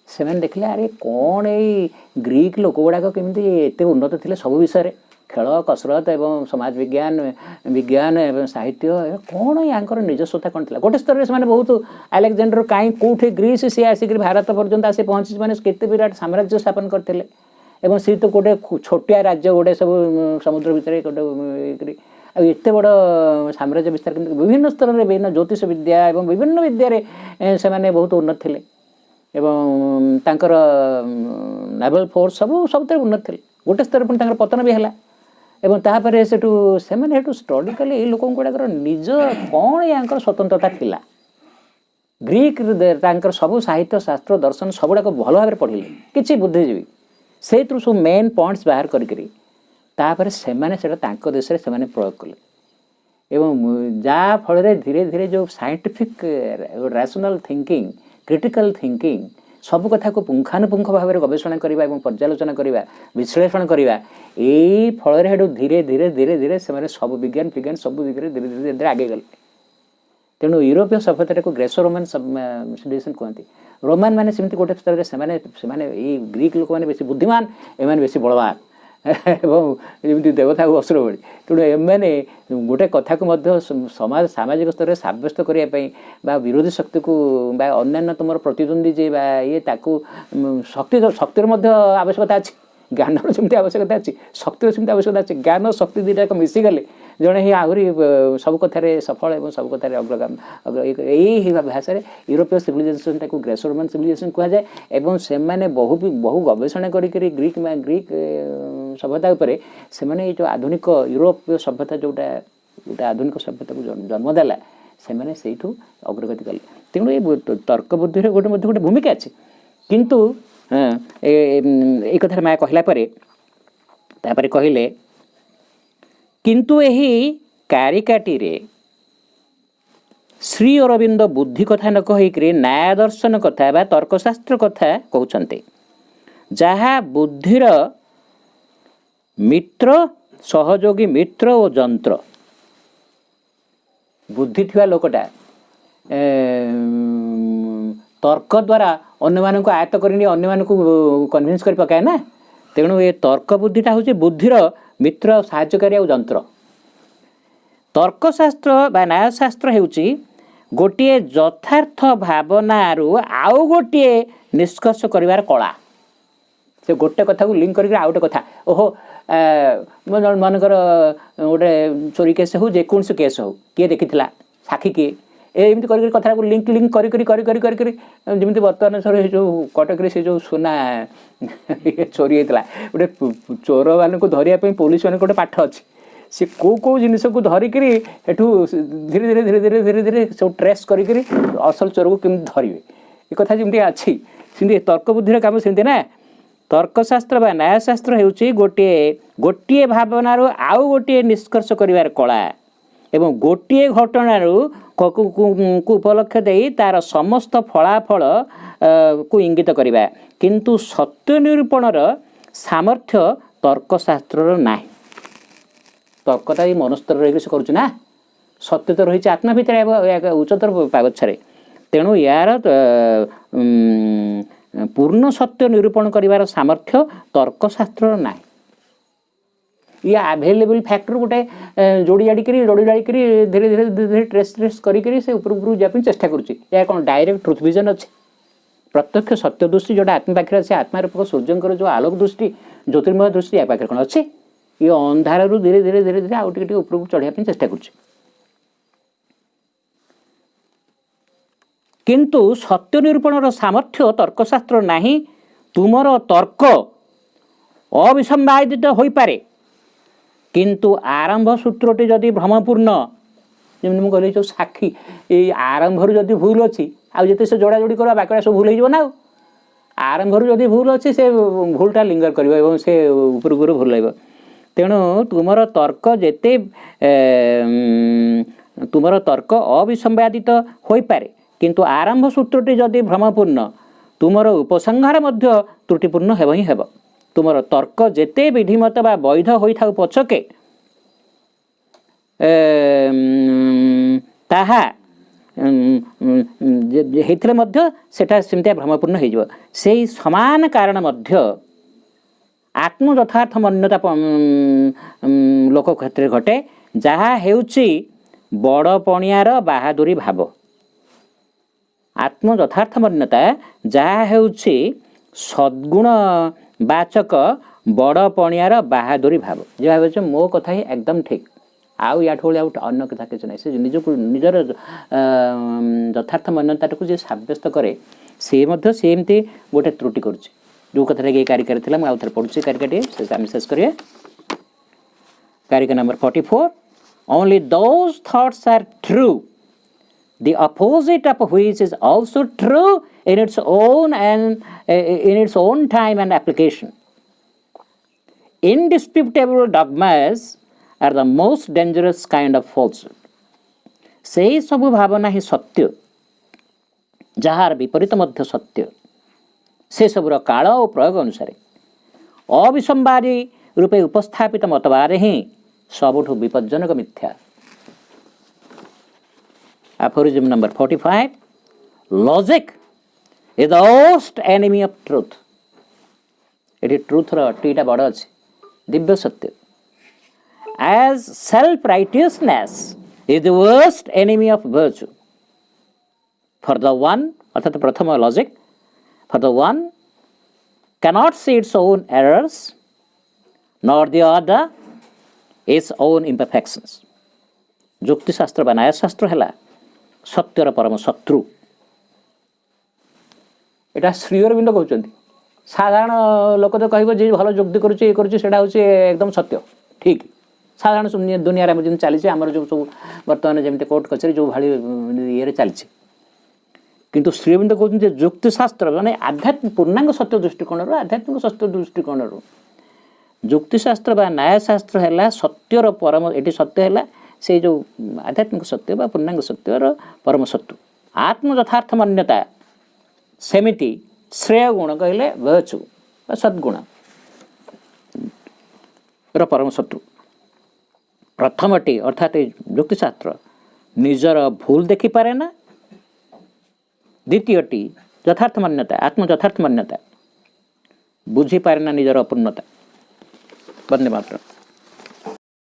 से देखले अरे कौन ये ग्रीक लोक गुड़ाक केमिति एते उन्नत थे सब विषय खेल कसरत एवं समाज विज्ञान एवं साहित्य कौन यांकर निजस्वता कौन था गोटे स्तर में बहुत आलेक्जेंडर कहीं कौटे ग्रीस सी आसिक भारत पर्यंत आसी पहुँची मैंने केते विराट साम्राज्य स्थापन करते एवं सी तो गोटे छोटिया राज्य गोटे सब समुद्र भितर गोटे एत बड़ साम्राज्य विस्तार विभिन्न स्तर में विभिन्न ज्योतिष विद्या एवं विभिन्न विद्या से माने बहुत उन्नत थे एवं तांकर नेवल फोर्स सब उन्नत थे गोटे स्तर पर पतन भी है एवं तापर से स्टडी कले लोक गुड़ाक निज कौन या स्वतंत्रता थिला ग्रीक तांकर सब साहित्य शास्त्र दर्शन सबुड़ाक भल भाव पढ़िले किसी बुद्धिजीवी से सब मेन पॉइंट्स बाहर करी तापर से देश में प्रयोग कले एवं जहाँ फल धीरे धीरे जो scientific rational thinking critical thinking सब कथा को पुंखानुपुंख भाव में गवेषणा करवा पर्यालोचना करवा विश्लेषण करवा यही फल धीरे धीरे धीरे धीरे से सब विज्ञान फिज्ञान सब धीरे धीरे धीरे धीरे आगे गले तेणु यूरोपीय सभ्यता को ग्रेसो रोमान सिविलाइजेशन कहते रोमान मैंने सेमती गोटे स्तर से ग्रीक लोक मैंने बेसी बुद्धिमान एम बेसी बलवान एवं जमी देवता असुर भाई तेणु एम गोटे कथा को समाज सामाजिक स्तर में सब्यस्त करने विरोधी शक्ति को अन्य तुम प्रतिद्वंदी जे ये शक्तिर आवश्यकता अच्छी ज्ञान सेमती आवश्यकता अच्छी शक्तिर सेमती आवश्यकता अच्छी ज्ञान शक्ति दुईटा मिसीगले जड़े ही आहरी सब कथार सफल और सब कथार अग्रगाम यही भाषा यूरोपीय सिविलाइजेशन को ग्रेसो रोमान सिविलाइजेशन कहुए एवं से बहु गवेषणा ग्रीक सभ्यता उपरे से जो आधुनिक यूरोपीय सभ्यता जोटा गोटे आधुनिक सभ्यता को जन्मदेला से अग्रगति कले तेणु ये तर्क बुद्धि गोटे गोटे भूमिका अच्छी किंतु एक कथा माया कहला तापर कहले किंतु यही कारिकाटी रे श्री अरविंद बुद्धि कथा न कहीक न्याय दर्शन कथा बा तर्कशास्त्र कथा कहते जहाँ बुद्धिर मित्र सहयोगी मित्र और जंत्र बुद्धि थिवा लोकटा तर्क द्वारा अन्य मानक आयत्त करनी अन्य मानक कन्विन्स कर पकाए ना तेणु ये तर्क बुद्धिटा हूँ बुद्धिर मित्र साहाय्यकारी और जंत्र तर्कशास्त्र बा न्यायशास्त्र होउची गोटे यथार्थ भावनारू आउ गोटे निष्कर्ष करिवार कला से गोटे कथा को लिंक करके आउ गोटे कथा ओहो मनकर गोटे चोरी केस हो जेकोसी केस हो किए देखी साक्षी किए एमती कर कथा को लिंक लिंक जमी बर्तमान सर जो कटक से जो सुना चोरी होता गोटे चोर मान को धरने पुलिस मान गोटे पाठ अच्छी सी कौ जिनस को धरिक धीरे धीरे धीरे धीरे धीरे धीरे सब ट्रेस कर असल चोर को केमी धरवे ये कथा जमी अच्छी सेमती तर्क बुद्धि कम सेमती ना तर्कशास्त्र बा न्यायशास्त्र होची गोटे गोटे भावनार आउ गोटे निष्कर्ष करिवार कला एवं गोटे घटनार को उपलक्ष्य दे तार समस्त फलाफल को इंगित करिबा किंतु सत्य निरूपणर सामर्थ्य तर्कशास्त्र ना तर्कता ये मनस्तर रही से करुच ना सत्य तो रही आत्मा भितर उच्चतर पागछे तेणु यार पूर्ण सत्य निरूपण करिवार सामर्थ्य तर्कशास्त्र ना ये अवेलेबल फैक्टर गोटे जोड़ी जाड़ी धीरे धीरे धीरे ट्रेस ट्रेस करी से ऊपर जापी चेष्टा करुच्ची कौन डायरेक्ट ट्रुथ विजन अच्छे प्रत्यक्ष सत्य दृष्टि जोटा आत्मा पाखे अच्छे आत्मा रूपक सूर्यंकर जो आलोक दृष्टि ज्योतिर्मय दृष्टि या पाखे कौन अच्छे ये अंधार धीरे धीरे धीरे धीरे आउ टे ऊपर चढ़ाई चेष्टा करुच्ची किंतु सत्य निरूपणर सामर्थ्य तर्कशास्त्र नहीं तुमर तर्क अविसंवादित हो पारे किंतु आरंभ सूत्रटी जदि भ्रमपूर्ण जमी कहली जो साक्षी ये आरंभ जदि भूल अच्छी आते से जोड़ा जोड़ी करवा बाकी सब भूल हो ना आरंभ जदि भूल अच्छी से भूलटा लिंगर कर से ऊपर ऊपर भूल लगे तेणु तुमर तर्क जेते तुमर तर्क अविसंवादित हो पारे किंतु आरंभ सूत्रटी जदि भ्रमपूर्ण तुमर उपसंहार मध्य त्रुटिपूर्ण हेब ही हेब तुमर तर्क जेते विधिमत बा वैध होइथाउ पछके ताहा हेथिले मध्य सेटा सेमतिया भ्रमपूर्ण हो जिवो सेही समान कारण मध्य आत्म यथार्थ मान्यता लोक क्षेत्र घटे जहा हेउची बड़ पणियार बाहादुरी भाव आत्म यथार्थ मान्यता जहा हेउची सद्गुण बाचक बड़ पणियार बाहादुरी भाव जो भाव मो कथा ही एकदम ठीक आउ या अन्य कथा किसी ना से निजक निजर यथार्थ मान्यता को जे सब्यस्त करे सेमती गोटे त्रुटि करुच्ची जो कथा ये कारिका थी मुझे आउ थे पढ़ुची कारिकाटी आम शेष करिए कारिका number 44 only those thoughts are true the opposite of which is also true in its own time and application. Indisputable dogmas are the most dangerous kind of falsehood. सेही सबु भावना ही सत्य जार विपरीत मध्य सत्य से सबुर काल और प्रयोग अनुसार अविसंवादी रूपे उपस्थापित मतवाद ही सबुठु विपज्जनक मिथ्या Aphorism number 45 Logic is the worst enemy of truth. ये ट्रुथ टीटा बड़ अच्छे दिव्य सत्य as self-righteousness is the worst enemy of virtue. For the one अर्थात प्रथम logic for the one cannot see its own errors nor the other its own imperfections. जुक्ति शास्त्र बा न्याय शास्त्र है सत्यर परम शत्रु एटा श्री अरविंद कहते साधारण लोक तो कह भल जुक्ति करुच्चे एकदम सत्य ठीक साधारण दुनिया में चली आमर जो सब बर्तमान जमी कोर्ट कचेरी जो भाई ये चलती किंतु श्री अरविंद कहते जुक्ति शास्त्र माने आध्यात्मिक पूर्णांग सत्य दृष्टिकोण आध्यात्मिक सत्य दृष्टिकोण जुक्तिशास्त्र बा न्यायशास्त्र है सत्यर परम ये सत्य है से जो आध्यात्मिक सत्य बा पूर्णांग सत्यर परम शत्रु आत्म यथार्थ मान्यता सेमिति श्रेय गुण कहले वर्चु सद्गुण परम शत्रु प्रथमटी अर्थात जुक्तिशास्त्र निजर भूल देखी पारे ना द्वितीयटी यथार्थ मान्यता आत्म यथार्थ मान्यता बुझी पारे ना निजर अपूर्णता वंदे मातरम।